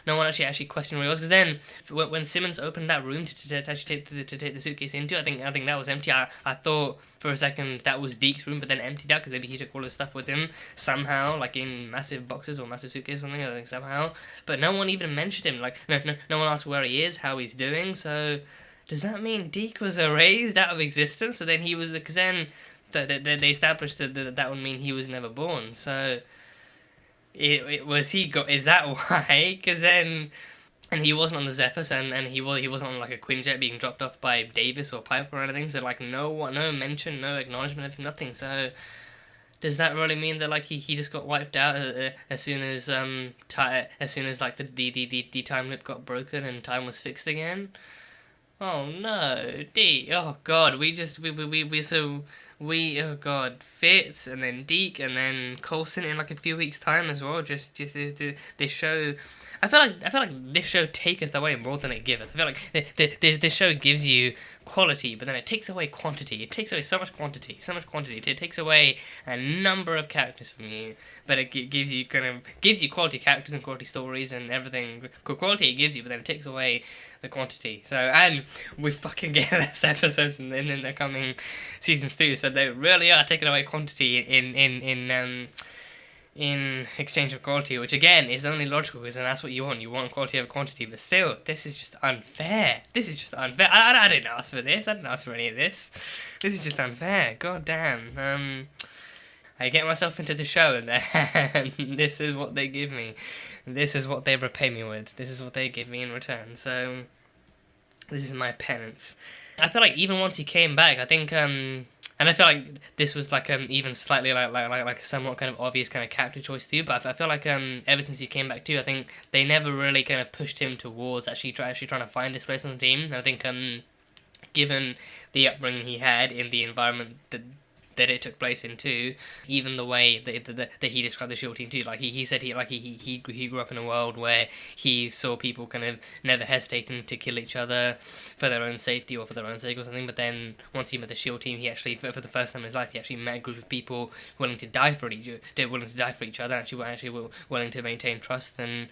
No one actually questioned where he was. Because then when Simmons opened that room to actually take the suitcase into, I think that was empty. I thought for a second that was Deke's room, but then emptied out because maybe he took all his stuff with him somehow, like in massive boxes or massive suitcase or something. I think somehow, but no one even mentioned him. Like no one asked where he is, how he's doing. So does that mean Deke was erased out of existence? So then he was because then. They established that would mean he was never born. So, is that why? Because then, and he wasn't on the Zephyrus, and he wasn't on like a Quinjet being dropped off by Davis or Piper or anything. So like no mention, no acknowledgement of nothing. So, does that really mean that like he just got wiped out as soon as like the time loop got broken and time was fixed again? Oh no, oh god, oh god, Fitz, and then Deke, and then Coulson in like a few weeks' time as well. Just this show. I feel like this show taketh away more than it giveth. I feel like this show gives you quality, but then it takes away quantity. It takes away so much quantity. It takes away a number of characters from you, but it gives you quality characters and quality stories and everything. Quality it gives you, but then it takes away the quantity. So, and we fucking get less episodes in the coming seasons too. So they really are taking away quantity in exchange for quality, which again is only logical, because that's what you want. You want quality over quantity, but still, this is just unfair. I didn't ask for this. I didn't ask for any of this. This is just unfair. God damn. I get myself into the show, and this is what they give me. This is what they repay me with. This is what they give me in return. So, this is my penance. I feel like even once he came back, I think, and I feel like this was like even slightly like a somewhat kind of obvious kind of character choice too. But I feel like ever since he came back too, I think they never really kind of pushed him towards actually trying to find his place on the team. And I think given the upbringing he had in the environment that it took place in too, even the way that he described the SEAL team too, like he said he grew up in a world where he saw people kind of never hesitating to kill each other for their own safety or for their own sake or something. But then once he met the SEAL team, he actually for the first time in his life he actually met a group of people willing to die for each other, actually were willing to maintain trust and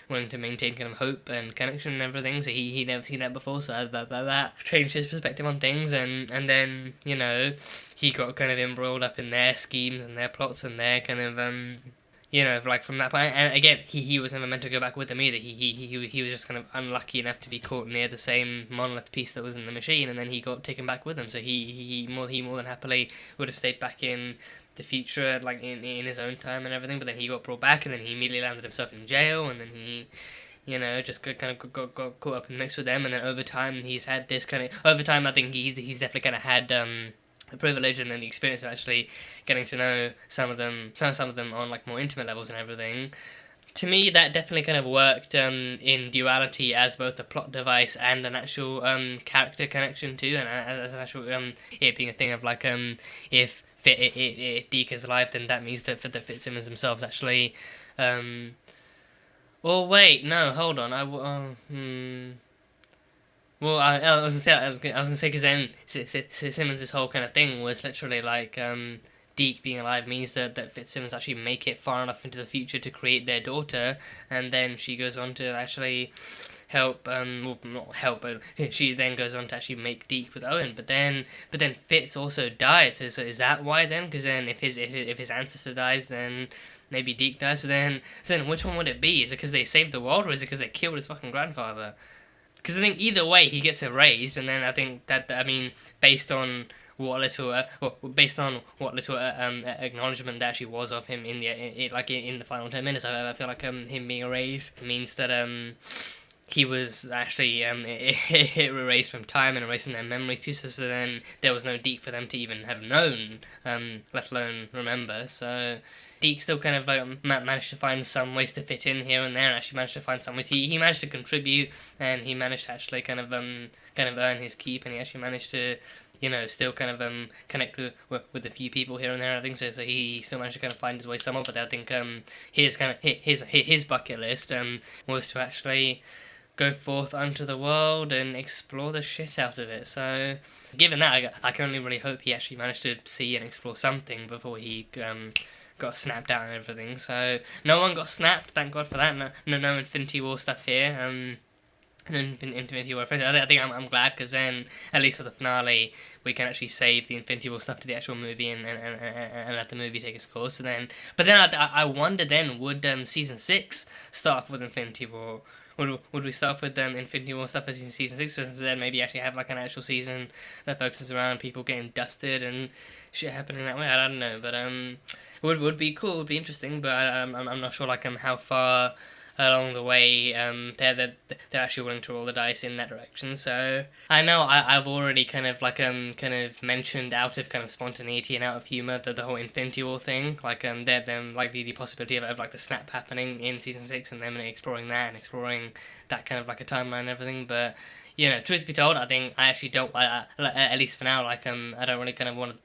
willing to maintain kind of hope and connection and everything. So he never seen that before, so that changed his perspective on things. And then, you know, he got kind of embroiled up in their schemes and their plots and their kind of you know, like from that point. And again, he was never meant to go back with them either. He was just kind of unlucky enough to be caught near the same monolith piece that was in the machine, and then he got taken back with them. So he more than happily would have stayed back in the future, like in his own time and everything. But then he got brought back, and then he immediately landed himself in jail, and then he, you know, just got caught up in the mix with them. And then over time, he's had this kind of I think he's definitely kind of had the privilege and then the experience of actually getting to know some of them on like more intimate levels and everything. To me, that definitely kind of worked in duality as both a plot device and an actual character connection too, and as an actual it being a thing of like if Deke is alive, then that means that for the Fitzsimmons themselves actually. Well, wait, no, hold on. Well, I was gonna say because then Simmons' whole kind of thing was literally like Deke being alive means that Fitzsimmons actually make it far enough into the future to create their daughter, and then she goes on to actually help, well, not help, but she then goes on to actually make Deke with Owen. But then Fitz also died. So is that why then? Because then if his ancestor dies, then maybe Deke dies. So then which one would it be? Is it because they saved the world, or is it because they killed his fucking grandfather? Because I think either way he gets erased, and then I think that, I mean, based on what little acknowledgement there actually was of him in the final 10 minutes, I feel like him being erased means that he was actually erased from time and erased from their memories too. So then there was no Deke for them to even have known, let alone remember. So Deke still kind of like managed to find some ways to fit in here and there, and actually managed to find some ways. He managed to contribute, and he managed to actually kind of earn his keep, and he actually managed to, you know, still kind of connect with a few people here and there. I think so. So he still managed to kind of find his way somewhat. But I think his bucket list was to actually go forth unto the world and explore the shit out of it. So given that, I can only really hope he actually managed to see and explore something before he got snapped out and everything. So no one got snapped, thank God for that. No Infinity War stuff here. Infinity War. I think I'm glad, because then at least for the finale we can actually save the Infinity War stuff to the actual movie and let the movie take its course. So then, but then I wonder then, would season 6 start off with Infinity War? Would we start off with Infinity War stuff as in season 6, and then maybe actually have like an actual season that focuses around people getting dusted and shit happening that way? I don't know, but would be cool, would be interesting, but I'm not sure like how far along the way they're actually willing to roll the dice in that direction. So I know I've already kind of mentioned out of kind of spontaneity and out of humour the whole Infinity War thing, like them like the possibility of like the snap happening in season 6 and them exploring that and exploring that kind of like a timeline and everything. But you know, truth be told, I think I actually don't, at least for now, like I don't really kind of want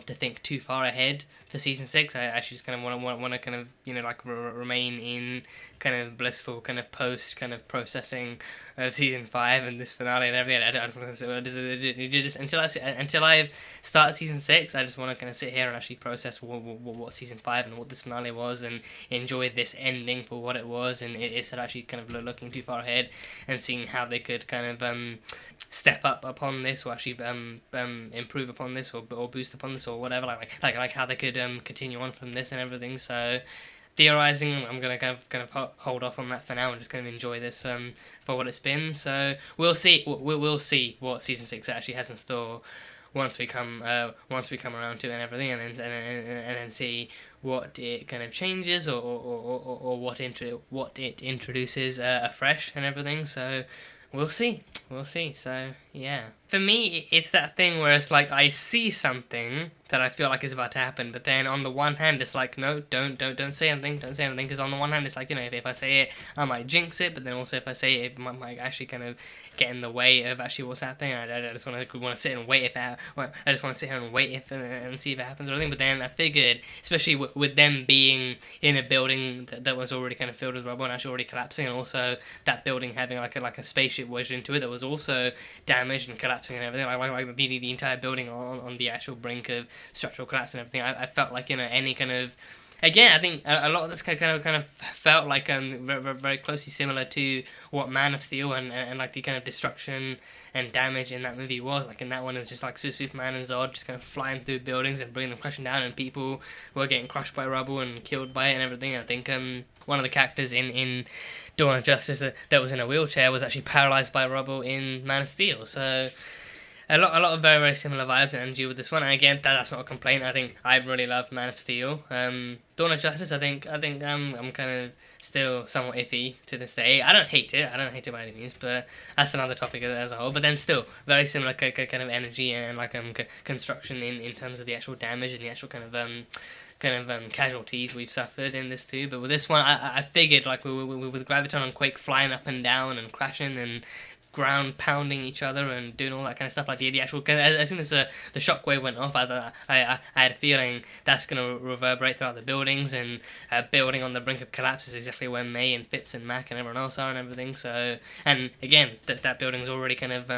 to think too far ahead for season 6. I actually just kind of want to kind of, you know, like remain in kind of blissful kind of post kind of processing of season 5 and this finale and everything. I don't want to just until I start season 6, I just want to kind of sit here and actually process what season 5 and what this finale was, and enjoy this ending for what it was, and instead of actually kind of looking too far ahead and seeing how they could kind of step up upon this, or actually improve upon this, or boost upon this, or whatever, like how they could continue on from this and everything. So theorizing, I'm gonna kind of hold off on that for now and just kind of enjoy this for what it's been. So we'll see what season 6 actually has in store once we come around to it and everything, and then see what it kind of changes or what it introduces afresh and everything. So we'll see. So yeah, for me it's that thing where it's like I see something that I feel like is about to happen, but then on the one hand it's like, no, don't say anything, because on the one hand it's like, you know, if I say it I might jinx it, but then also if I say it might actually kind of get in the way of actually what's happening. I just want to sit and wait I just want to sit here and wait and see if it happens or anything. But then I figured, especially with them being in a building that was already kind of filled with rubble and actually already collapsing, and also that building having like a spaceship wedged into it that was also damaged and collapsing and everything, like the entire building on the actual brink of structural collapse and everything. I felt like, you know, any kind of, again, I think a lot of this kind of felt like very, very closely similar to what Man of Steel and like the kind of destruction and damage in that movie was. Like in that one, it was just like Superman and Zod just kind of flying through buildings and bringing them crashing down, and people were getting crushed by rubble and killed by it and everything. I think one of the characters in Dawn of Justice that was in a wheelchair was actually paralyzed by rubble in Man of Steel. So a lot of very, very similar vibes and energy with this one. And again, that's not a complaint. I think I really love Man of Steel. Dawn of Justice, I think I'm kind of still somewhat iffy to this day. I don't hate it by any means, but that's another topic as a whole. But then still very similar kind of energy and like construction in terms of the actual damage and the actual kind of casualties we've suffered in this too. But with this one, I figured, like with Graviton and Quake flying up and down and crashing and ground pounding each other and doing all that kind of stuff, like the actual, as soon as the shockwave went off, I had a feeling that's going to reverberate throughout the buildings, and building on the brink of collapse is exactly where May and Fitz and Mac and everyone else are and everything. So, and again, that building's already kind of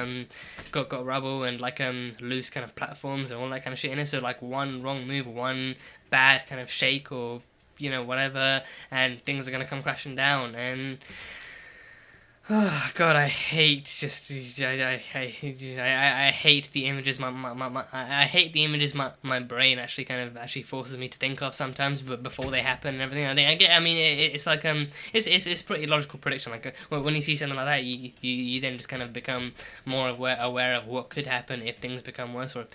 got rubble and like loose kind of platforms and all that kind of shit in it. So like one wrong move, one bad kind of shake or, you know, whatever, and things are going to come crashing down. And oh God, I hate I hate the images I hate the images my brain actually forces me to think of sometimes, but before they happen and everything. I mean it's like it's pretty logical prediction. Like when you see something like that, you then just kind of become more aware of what could happen if things become worse, or if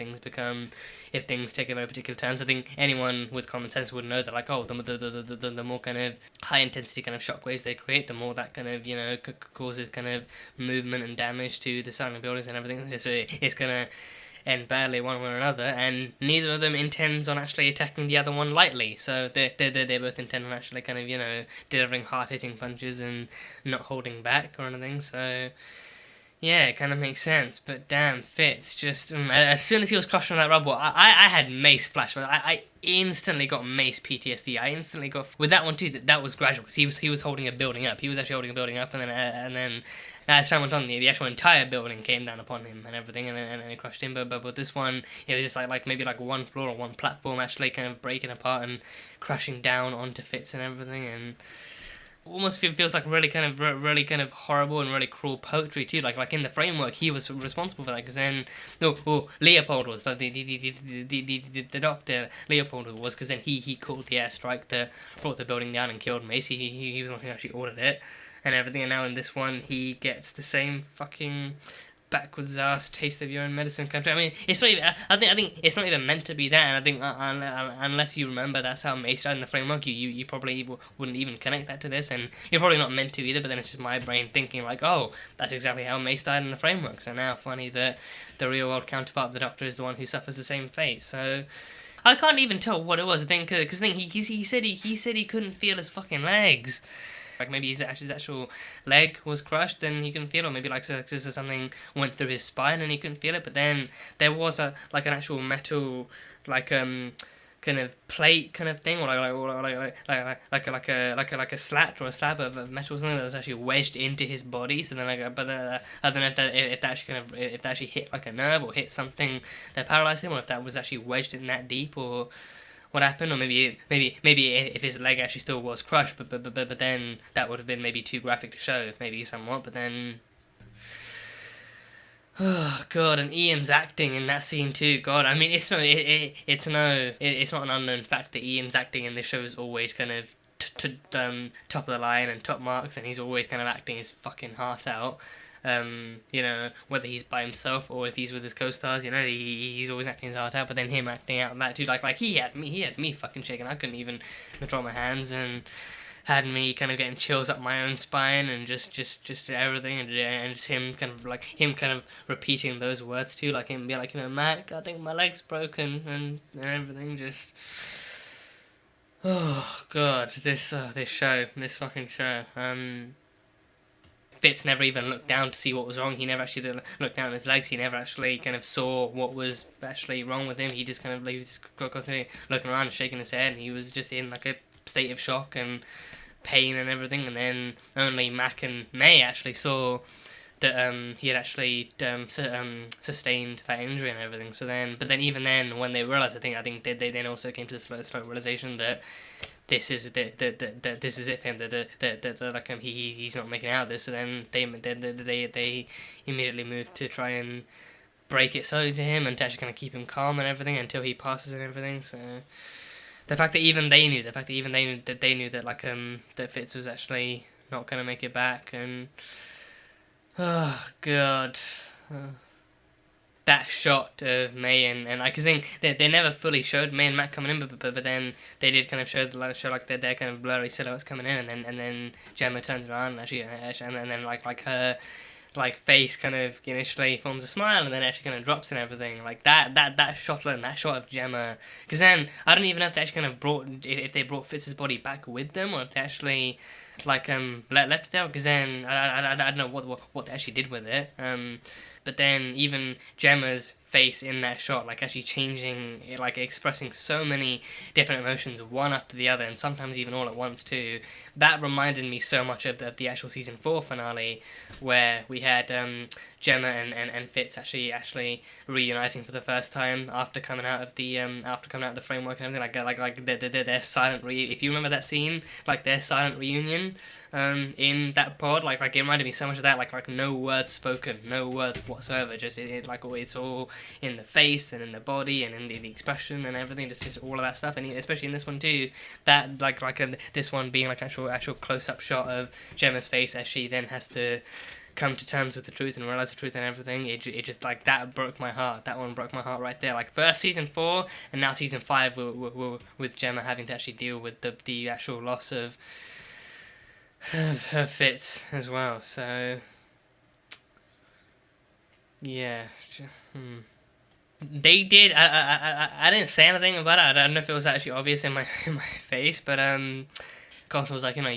things take a very particular turn. So I think anyone with common sense would know that, like, oh, the more kind of high intensity kind of shockwaves they create, the more that kind of, you know, causes kind of movement and damage to the surrounding buildings and everything. So it's gonna end badly one way or another, and neither of them intends on actually attacking the other one lightly. So they both intend on actually kind of, you know, delivering hard-hitting punches and not holding back or anything. So yeah, it kind of makes sense, but damn, Fitz just, as soon as he was crushing that rubble, I had Mace flashbacks. I instantly got Mace PTSD. I instantly got, with that one too, that was gradual, because he was holding a building up. He was actually holding a building up, and then as time went on, the actual entire building came down upon him and everything, and it crushed him. But with this one, it was just like maybe like one floor or one platform actually kind of breaking apart and crashing down onto Fitz and everything, and almost feels like really kind of horrible and really cruel poetry too. Like in the framework, he was responsible for that, because then Leopold was the doctor. Leopold was, because then he called the airstrike that brought the building down and killed Macy. He was the one who actually ordered it and everything. And now in this one, he gets the same fucking backwards ass taste of your own medicine country. I mean, it's not even, I think it's not even meant to be that, and I think unless you remember that's how Mace died in the framework, you probably wouldn't even connect that to this, and you're probably not meant to either. But then it's just my brain thinking like, oh, that's exactly how Mace died in the framework. So now funny that the real world counterpart of the Doctor is the one who suffers the same fate. So I can't even tell what it was. I think because he said he couldn't feel his fucking legs. Like maybe his actual leg was crushed and he couldn't feel it, or maybe like something went through his spine and he couldn't feel it. But then there was an actual metal kind of plate kind of thing, or like a slat or a slab of metal or something that was actually wedged into his body. So then I don't know if that actually hit like a nerve or hit something that paralyzed him, or if that was actually wedged in that deep, or what happened, or maybe if his leg actually still was crushed, but then that would have been maybe too graphic to show, maybe somewhat. But then, oh God, and Iain's acting in that scene too. God, I mean, it's not an unknown fact that Iain's acting in this show is always kind of top of the line and top marks, and he's always kind of acting his fucking heart out. You know, whether he's by himself or if he's with his co-stars, you know, he's always acting his heart out. But then him acting out that too, like he had me fucking shaking. I couldn't even control my hands, and had me kind of getting chills up my own spine, and just everything, and just him kind of repeating those words too, like him be like, you know, Mac, I think my leg's broken, and everything. Just, oh god, this fucking show. Fitz never even looked down to see what was wrong. He never actually did look down at his legs. He never actually kind of saw what was actually wrong with him. He just kind of he was just constantly looking around and shaking his head, and he was just in like a state of shock and pain and everything. And then only Mac and May actually saw that he had actually sustained that injury and everything. So then, but then even then, when they realized, I think they then also came to the slow realization that this is this is it for him. That like he's not making out of this. So then they immediately moved to try and break it slowly to him, and to actually kind of keep him calm and everything until he passes and everything. So the fact that even they knew, that like that Fitz was actually not gonna make it back, and oh god. That shot of May and I think they never fully showed May and Matt coming in, but then they did kind of show like their kind of blurry silhouettes coming in, and then Jemma turns around and then like her like face kind of initially forms a smile, and then actually kind of drops and everything. Like that shot alone, that shot of Jemma, because then I don't even know if they actually kind of if they brought Fitz's body back with them, or if they actually like left it there, because then I don't know what they actually did with it. But then even Gemma's face in that shot, like actually changing, like expressing so many different emotions, one after the other, and sometimes even all at once too. That reminded me so much of the actual season 4 finale, where we had Jemma and Fitz actually reuniting for the first time after coming out of the framework and everything. Like their silent if you remember that scene, like their silent reunion. In that pod, like it reminded me so much of that, like no words spoken, no words whatsoever, just like it's all in the face and in the body and in the expression and everything, just all of that stuff. And especially in this one too, that this one being like actual close up shot of Gemma's face as she then has to come to terms with the truth and realize the truth and everything. It just like that broke my heart. That one broke my heart right there. Like first season 4 and now season 5 with Jemma having to actually deal with the actual loss of her Fitz as well. So yeah, they did. I didn't say anything about it. I don't know if it was actually obvious in my face, but Coulson was like, you know,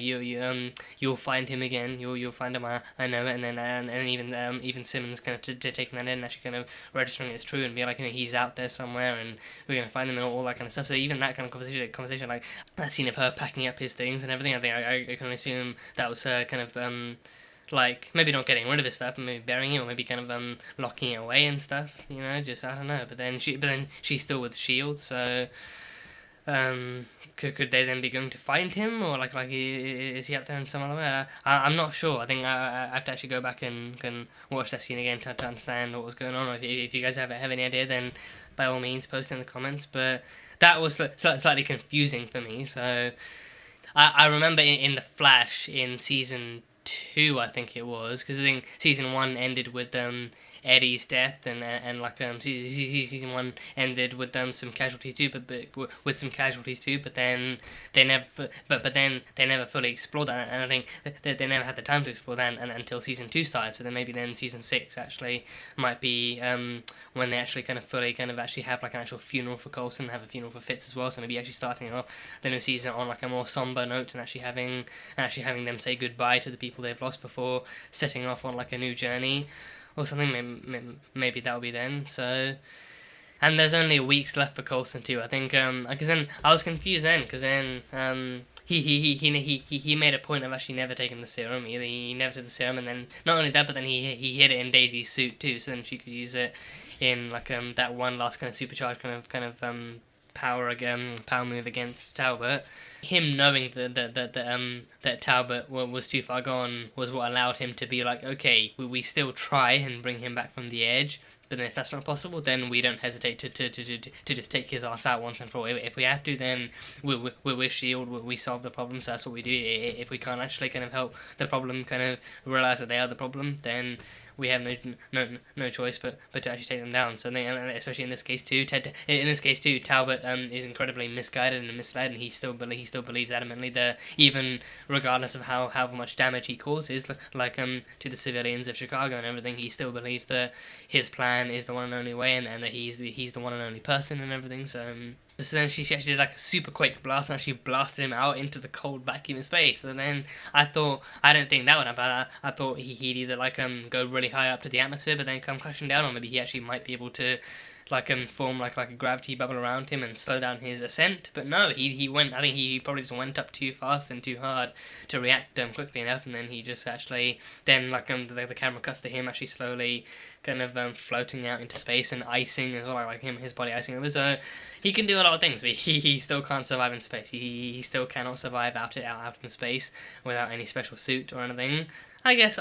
you'll find him again. You'll find him. I know it. And then and even Simmons kind of taking that in and actually kind of registering it's true and be like, you know, he's out there somewhere and we're gonna find him and all that kind of stuff. So even that kind of conversation, like that scene of her packing up his things and everything, I think I can assume that was her kind of like maybe not getting rid of his stuff, but maybe burying it, or maybe kind of locking it away and stuff. You know, just I don't know. But then she's still with S.H.I.E.L.D. So. Could they then be going to find him, or like is he out there in some other way? I'm not sure. I think I have to actually go back and watch that scene again to understand what was going on. Or if you guys have any idea, then by all means post in the comments. But that was slightly confusing for me. So I remember in the Flash in season 2, I think it was, because I think season 1 ended with Eddie's death, and like season 1 ended with some casualties too, but then they never fully explored that, and I think they never had the time to explore that until season 2 started. So then maybe then season 6 actually might be when they actually kind of actually have like an actual funeral for Coulson, have a funeral for Fitz as well. So maybe actually starting off the new season on like a more somber note, and actually having them say goodbye to the people they've lost before setting off on like a new journey or something. Maybe that'll be then. So, and there's only weeks left for Coulson too, I think. Because then I was confused then, because then he made a point of actually never taking the serum. He never took the serum, and then not only that, but then he hid it in Daisy's suit too, so then she could use it in like that one last kind of supercharged kind of power move against Talbot. Him knowing that Talbot was too far gone was what allowed him to be like, okay, we still try and bring him back from the edge, but then if that's not possible, then we don't hesitate to just take his ass out once and for all. If we have to, then we're shield, we solve the problem, so that's what we do. If we can't actually kind of help the problem kind of realize that they are the problem, then we have no choice but to actually take them down. So especially in this case too, Talbot is incredibly misguided and misled, and he still believes adamantly that even regardless of how much damage he causes, like to the civilians of Chicago and everything, he still believes that his plan is the one and only way, and that he's the one and only person and everything. So then she actually did like a super quake blast and actually blasted him out into the cold vacuum of space. And then I didn't think that would happen. I thought he'd either like go really high up to the atmosphere but then come crashing down, or maybe he actually might be able to like form like a gravity bubble around him and slow down his ascent. But no, he went. I think he probably just went up too fast and too hard to react quickly enough, and then he just actually then like the camera cuts to him actually slowly kind of floating out into space and icing as well, like his body icing over. So he can do a lot of things, but he still can't survive in space. He still cannot survive out in space without any special suit or anything. I guess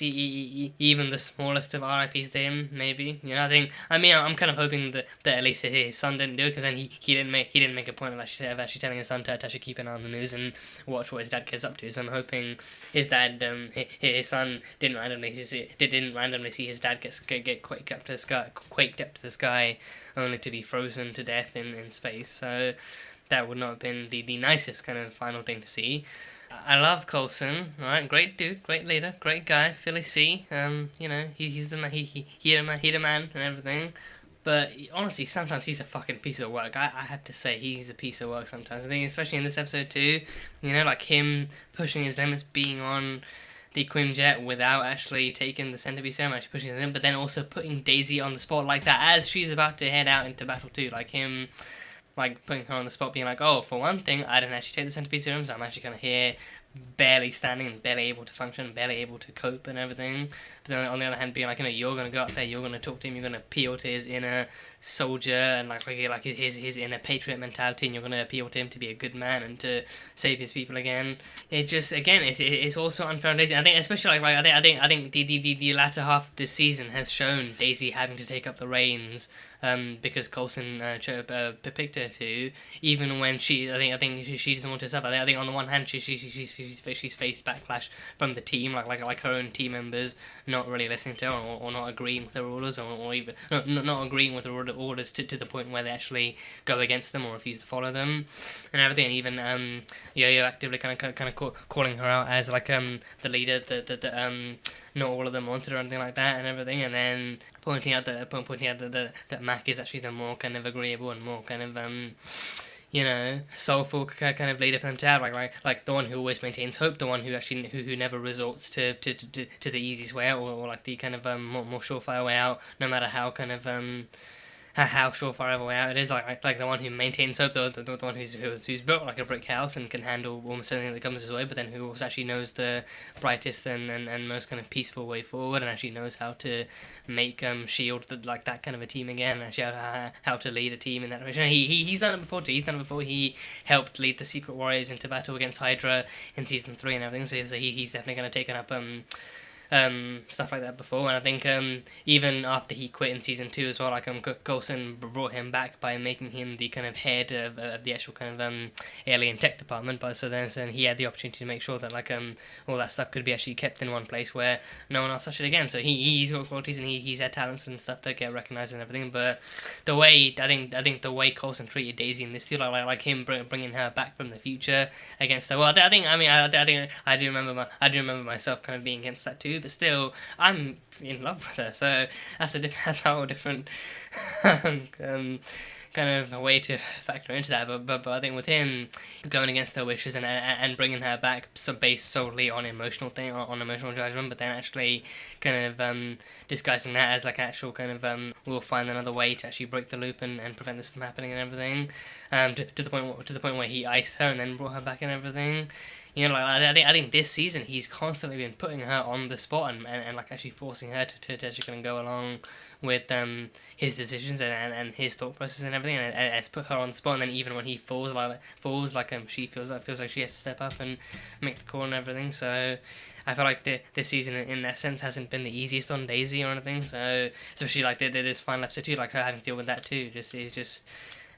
even the smallest of RIPs to him, maybe. You know, I'm kind of hoping that at least his son didn't do it, because then he didn't make a point of actually telling his son to actually keep an eye on the news and watch what his dad gets up to. So I'm hoping his son didn't randomly see his dad get quaked up to the sky, only to be frozen to death in space. So that would not have been the nicest kind of final thing to see. I love Coulson, right? Great dude, great leader, great guy, Philly C. You know, he's the man, he the man and everything. But honestly, sometimes he's a fucking piece of work. I have to say, he's a piece of work sometimes. I think especially in this episode too, you know, like him pushing his limits, being on the Quinjet without actually taking the centipede serum, actually pushing his limits, but then also putting Daisy on the spot like that as she's about to head out into battle too, like him. Like putting her on the spot, being like, oh, for one thing, I didn't actually take the centipede serum, so I'm actually kind of here, barely standing and barely able to function, barely able to cope and everything. But then on the other hand, being like, you know, you're gonna go up there, you're gonna talk to him, you're gonna appeal to his inner soldier and like his inner patriot mentality, and you're gonna appeal to him to be a good man and to save his people again. It just it's also unfair on Daisy. I think especially I think the latter half of this season has shown Daisy having to take up the reins. Because Coulson picked her to, even when she doesn't want to suffer. I think on the one hand she's faced backlash from the team, like her own team members not really listening to her or not agreeing with her orders, or even not agreeing with her orders to the point where they actually go against them or refuse to follow them and everything. And even Yo-Yo actively kind of calling her out as like the leader that not all of them wanted or anything like that and everything, and then pointing out that Mac is actually the more kind of agreeable and more kind of you know, soulful kind of leader for them to have, like the one who always maintains hope, the one who actually who never resorts to the easiest way out, or like the kind of more surefire way out, no matter how kind of how surefire of a way out it is, like the one who maintains hope, the one who's built like a brick house and can handle almost anything that comes his way, but then who also actually knows the brightest and most kind of peaceful way forward, and actually knows how to make shield like that kind of a team again, and actually how to lead a team in that direction. He's done it before too. He's done it before. He helped lead the Secret Warriors into battle against Hydra in season 3 and everything. So he's definitely going to take up stuff like that before, and I think even after he quit in season 2 as well, like Coulson brought him back by making him the kind of head of the actual kind of alien tech department. But so then he had the opportunity to make sure that like all that stuff could be actually kept in one place where no one else touched it again. So he's got qualities and he's had talents and stuff that get recognized and everything. But the way I think the way Coulson treated Daisy in this too, like him bringing her back from the future against her. Well, I think I do remember myself kind of being against that too. But still, I'm in love with her, so that's a whole different kind of a way to factor into that. But I think with him going against her wishes and bringing her back, based solely on emotional judgment, but then actually kind of disguising that as like actual kind of we'll find another way to actually break the loop and prevent this from happening and everything. To the point where he iced her and then brought her back and everything. You know, like I think this season he's constantly been putting her on the spot and like actually forcing her to actually kind of go along with his decisions and his thought process and everything, and it's put her on the spot. And then even when he falls, she feels like she has to step up and make the call and everything. So I feel like this season in that sense hasn't been the easiest on Daisy or anything. So especially like this final episode too, like her having to deal with that too, is just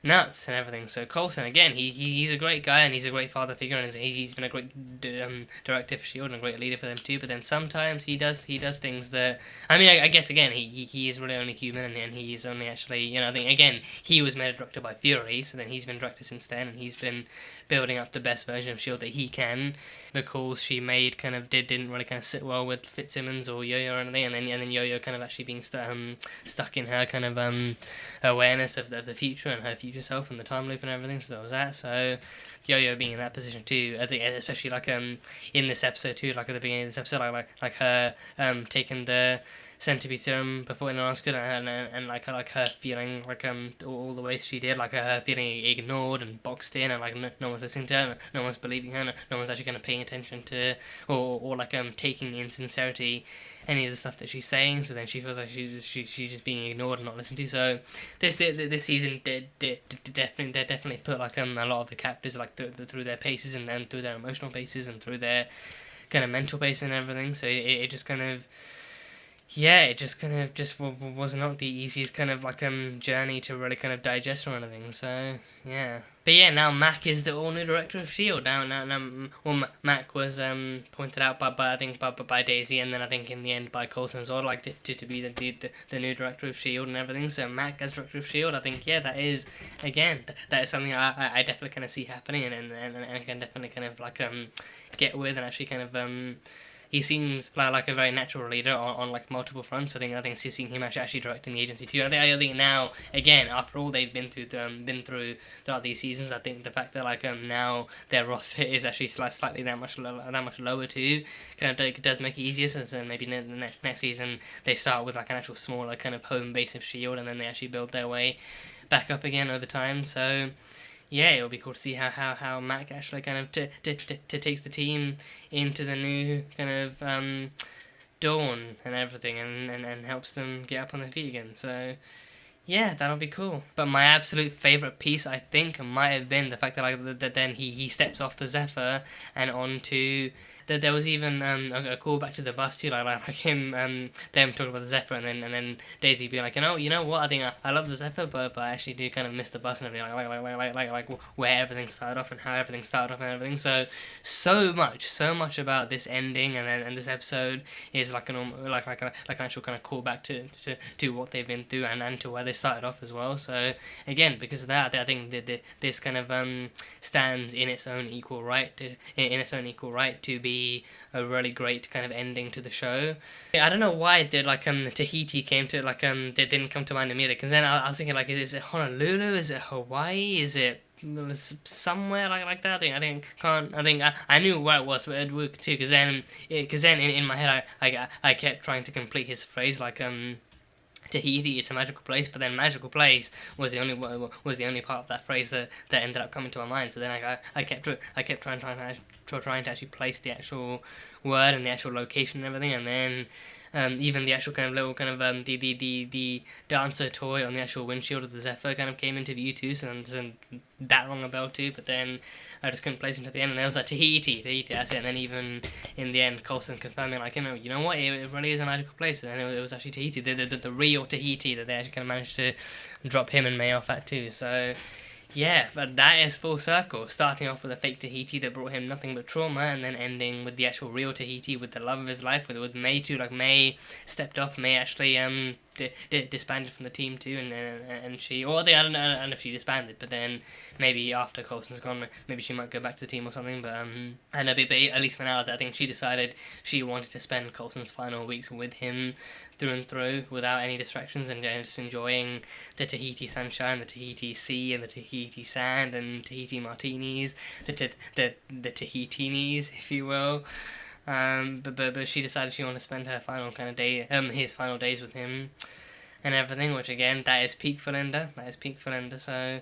nuts and everything. So Coulson, again, he's a great guy and he's a great father figure, and he's been a great director for S.H.I.E.L.D. and a great leader for them too. But then sometimes he does things that, I mean, I guess again he is really only human, and he's only actually, you know, I think again he was made a director by Fury, so then he's been director since then, and he's been building up the best version of S.H.I.E.L.D. that he can. The calls she made kind of didn't really kind of sit well with Fitzsimmons or Yo-Yo or anything, and then Yo-Yo kind of actually being stuck in her kind of awareness of the future and her future self and the time loop and everything. So there was that. So Yo-Yo being in that position too, I think, especially like in this episode too, like at the beginning of this episode, like her taking the centipede serum before anyone else could, and like her feeling like all the ways she did, like her feeling ignored and boxed in, and like no one's listening to her, no one's believing her, no one's actually kind of paying attention to, or like taking in sincerity any of the stuff that she's saying. So then she feels like she's just being ignored and not listened to. So this season did definitely put like a lot of the characters like through their paces and through their emotional paces and through their kind of mental paces and everything. So it just kind of, yeah, it just kind of was not the easiest kind of like journey to really kind of digest or anything. So yeah, but yeah, now Mac is the all new director of S.H.I.E.L.D. Now, Mac was pointed out by Daisy, and then I think in the end by Coulson as well, like to be the new director of S.H.I.E.L.D. and everything. So Mac as director of S.H.I.E.L.D., I think, yeah, that is that is something I definitely kind of see happening, and can definitely kind of like get with, and actually kind of he seems like a very natural leader on like multiple fronts. I think seeing him actually directing the agency too. I think now, again, after all they've been through throughout these seasons, I think the fact that like now their roster is actually slightly that much lower too, kind of does make it easier. So maybe the next season they start with like an actual smaller kind of home base of S.H.I.E.L.D. and then they actually build their way back up again over time. So yeah, it'll be cool to see how Mac actually kind of takes the team into the new kind of dawn and everything, and helps them get up on their feet again. So yeah, that'll be cool. But my absolute favourite piece, I think, might have been the fact that then he steps off the Zephyr and onto. That there was even a call back to the bus too, like him them talking about the Zephyr, and then Daisy being like, you know what, I think I love the Zephyr, but I actually do kind of miss the bus and everything, like where everything started off and how everything started off and everything. So much about this ending and this episode is like an actual kind of callback to what they've been through and to where they started off as well. So again, because of that, I think this kind of stands in its own equal right to be a really great kind of ending to the show. I don't know why Tahiti came to they didn't come to mind immediately, because then I was thinking like, is it Honolulu, is it Hawaii, is it somewhere like that? I knew where it was, but it would too, because then in my head I kept trying to complete his phrase like Tahiti, it's a magical place, but then magical place was the only part of that phrase that ended up coming to my mind. So then I kept trying to actually place the actual word and the actual location and everything, and then even the actual kind of little kind of the dancer toy on the actual windshield of the Zephyr kind of came into view too, so then that rang a bell too, but then I just couldn't place it at the end, and there was like Tahiti, that's it. And then even in the end, Coulson confirming like, you know what, it really is a magical place, and then it was actually Tahiti, the real Tahiti, that they actually kind of managed to drop him and May off at too. So yeah, but that is full circle, starting off with a fake Tahiti that brought him nothing but trauma, and then ending with the actual real Tahiti with the love of his life, with May too. Like May stepped off, May actually disbanded from the team too, and she, or I don't know if she disbanded, but then maybe after Coulson's gone, maybe she might go back to the team or something. But I know, but at least for now, I think she decided she wanted to spend Coulson's final weeks with him through and through, without any distractions, and just enjoying the Tahiti sunshine, the Tahiti sea, and the Tahiti sand, and Tahiti martinis, the Tahitinis, if you will. But she decided she wanted to spend her final kind of day, his final days with him, and everything. Which again, that is peak for Linda. So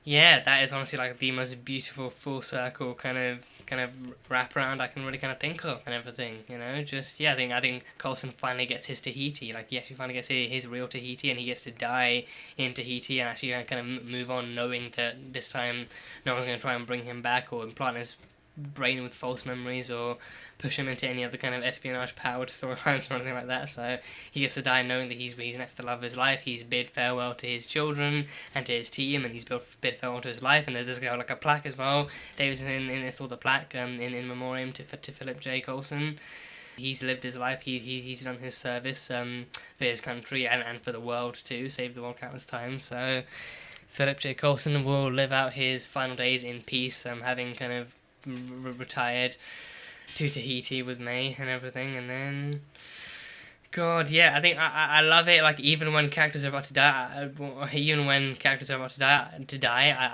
yeah, that is honestly like the most beautiful full circle kind of kind of wraparound I can really kind of think of and everything, you know. Just I think Coulson finally gets his Tahiti. Like he actually finally gets his real Tahiti, and he gets to die in Tahiti and actually kind of move on, knowing that this time no one's going to try and bring him back or implant his brain with false memories or push him into any other kind of espionage powered storylines or anything like that. So he gets to die knowing that he's next to the love of his life. He's bid farewell to his children and to his team, and he's bid farewell to his life. And there's like a plaque as well. Davidson installed the plaque in memoriam to Philip J. Coulson. He's lived his life. He's done his service for his country and for the world too. Saved the world countless times. So Philip J. Coulson will live out his final days in peace, having kind of retired to Tahiti with May and everything. And then God, yeah, I think I love it. Like even when characters are about to die,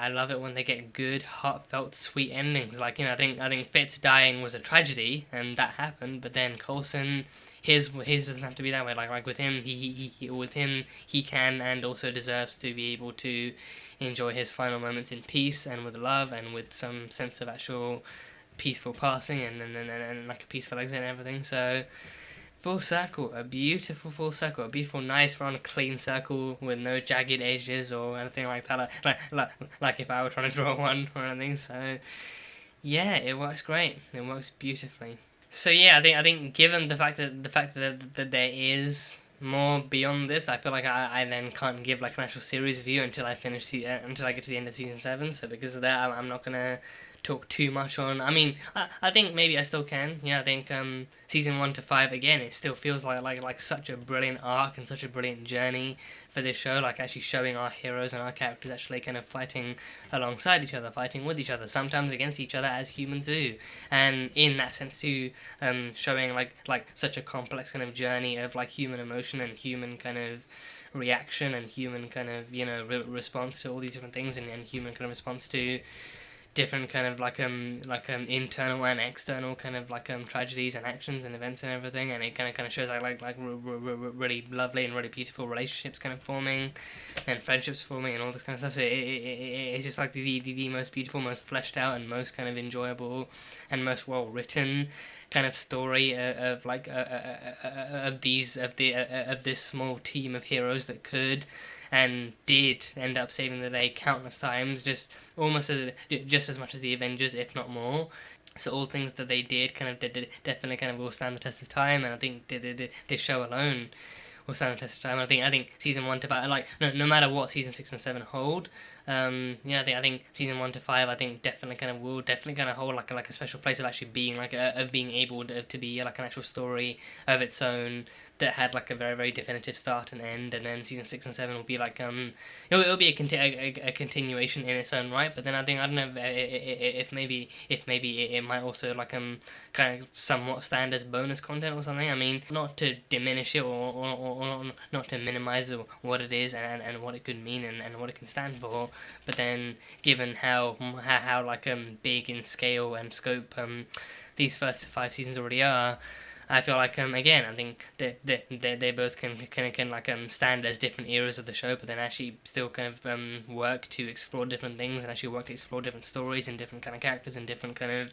I love it when they get good, heartfelt, sweet endings. Like I think Fitz dying was a tragedy, and that happened. But then Coulson, his doesn't have to be that way. Like with him, he can and also deserves to be able to enjoy his final moments in peace and with love and with some sense of actual peaceful passing and like a peaceful exit and everything. So full circle, a beautiful full circle, a beautiful, nice, round, clean circle with no jagged edges or anything like that. Like if I were trying to draw one or anything. So yeah, it works great. It works beautifully. So yeah, I think given the fact that there is more beyond this, I feel like I then can't give like an actual series review until I until I get to the end of season 7. So because of that, I'm not gonna talk too much on. I mean, I think maybe I still can. Yeah, I think season 1 to 5 again, it still feels like such a brilliant arc and such a brilliant journey for this show. Like actually showing our heroes and our characters actually kind of fighting alongside each other, fighting with each other, sometimes against each other as humans do. And in that sense too, showing like such a complex kind of journey of like human emotion and human kind of reaction and human kind of response to all these different things and human kind of response to different kind of like internal and external kind of like tragedies and actions and events and everything, and it kind of shows like really lovely and really beautiful relationships kind of forming and friendships forming and all this kind of stuff. So it's just like the most beautiful, most fleshed out and most kind of enjoyable and most well written kind of story of this small team of heroes that could and did end up saving the day countless times, just as much as the Avengers, if not more. So all things that they did kind of definitely kind of will stand the test of time, and I think this show alone will stand the test of time. I think season 1 to 5, like no matter what season 6 and 7 hold, I think season 1 to 5, I think will definitely hold like a special place of actually being of being able to be like an actual story of its own that had like a very, very definitive start and end. And then season 6 and 7 will be like it'll be a continuation in its own right. But then I don't know if maybe it might also like kind of somewhat stand as bonus content or something. I mean, not to diminish it or not to minimize what it is and what it could mean and what it can stand for. But then, given how like big in scale and scope these first 5 seasons already are, I feel like again, I think they both can like stand as different eras of the show, but then actually still kind of work to explore different things and actually work to explore different stories and different kind of characters and different kind of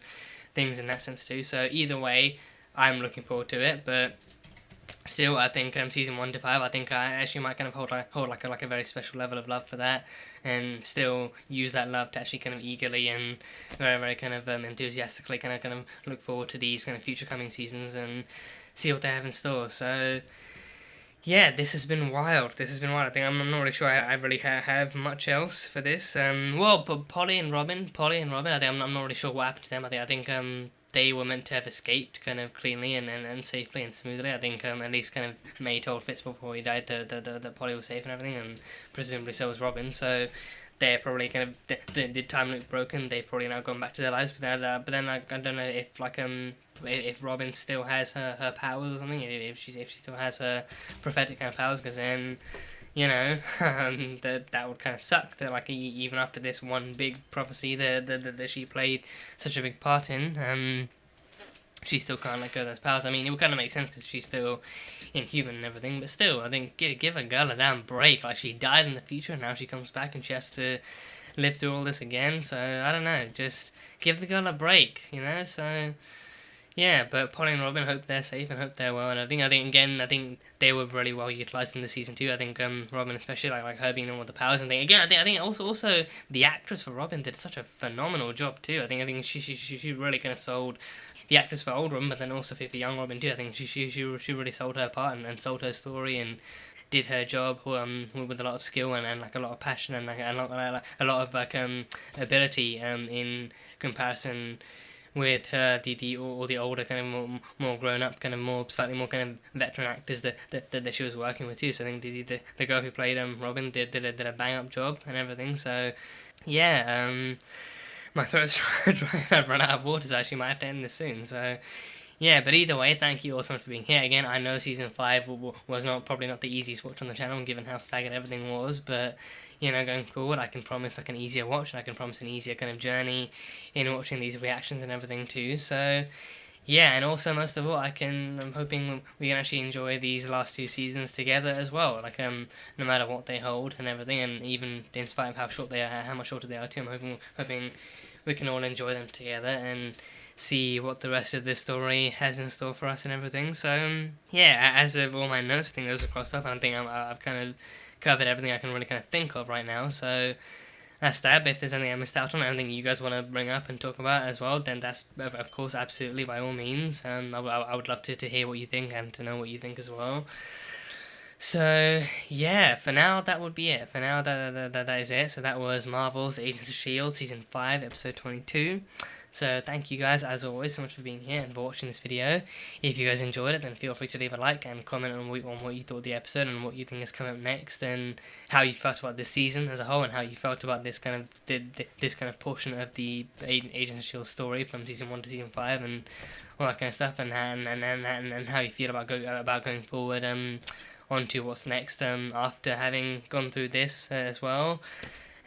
things in that sense too. So either way, I'm looking forward to it, but still, I think season 1 to 5, I think I actually might kind of hold like a very special level of love for that, and still use that love to actually kind of eagerly and very, very kind of enthusiastically kind of look forward to these kind of future coming seasons and see what they have in store. So yeah, this has been wild. I think I'm not really sure I really have much else for this. But Polly and Robin, I think I'm not really sure what happened to them. I think they were meant to have escaped kind of cleanly and safely and smoothly. I think at least kind of May told Fitz before he died that Polly was safe and everything, and presumably so was Robin. So they're probably kind of the time loop broken. They've probably now gone back to their lives. But then I don't know if Robin still has her powers or something. If she still has her prophetic kind of powers, because then that would kind of suck. That like even after this one big prophecy that she played such a big part in, she still can't let go of those powers. I mean, it would kind of make sense because she's still inhuman and everything, but still, I think give a girl a damn break. Like, she died in the future, and now she comes back and she has to live through all this again. So I don't know, just give the girl a break, you know. So yeah, but Polly and Robin, hope they're safe and hope they're well. And I think again they were really well utilized in the season 2. I think Robin especially, like her being the one with the powers and thing. Again, I think also the actress for Robin did such a phenomenal job too. I think she really kind of sold the actress for old Robin, but then also for the young Robin too. I think she really sold her part and sold her story and did her job with a lot of skill and like a lot of passion and like a lot of like ability in comparison with her, the older kind of more grown up, kind of more slightly more kind of veteran actors that she was working with too. So I think the girl who played Robin did a bang up job and everything. So yeah, my throat's dry. I've run out of water, so I actually might have to end this soon. So yeah, but either way, thank you all so much for being here. Again, I know season 5 was probably not the easiest watch on the channel, given how staggered everything was, but you know, going forward, I can promise like an easier watch, and I can promise an easier kind of journey in watching these reactions and everything too. So yeah, and also most of all, I'm hoping we can actually enjoy these last 2 seasons together as well. Like no matter what they hold and everything, and even in spite of how short they are, how much shorter they are too, I'm hoping we can all enjoy them together and see what the rest of this story has in store for us and everything. So yeah, as of all my notes, I think those are crossed off, and I think I've kind of covered everything I can really kind of think of right now. So that's that. But if there's anything I missed out on, anything you guys want to bring up and talk about as well, then that's of course absolutely by all means. I would love to hear what you think and to know what you think as well. So yeah, for now that would be it. For now that is it. So that was Marvel's Agents of S.H.I.E.L.D. season 5 episode 22. So thank you guys as always so much for being here and for watching this video. If you guys enjoyed it, then feel free to leave a like and comment on what you thought of the episode and what you think is coming up next, and how you felt about this season as a whole, and how you felt about this kind of this kind of portion of the Agents of S.H.I.E.L.D. story from season 1 to season 5 and all that kind of stuff, and how you feel about going forward on to what's next after having gone through this as well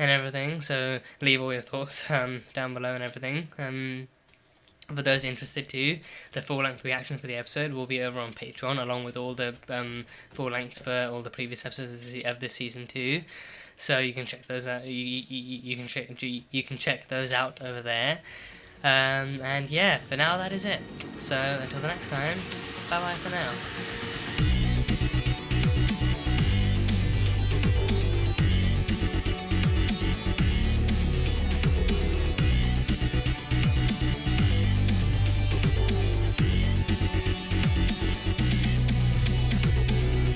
and everything. So leave all your thoughts down below and everything. For those interested too, the full-length reaction for the episode will be over on Patreon, along with all the full lengths for all the previous episodes of this season too. So you can check those out. You can check those out over there. And yeah, for now that is it. So until the next time, bye bye for now.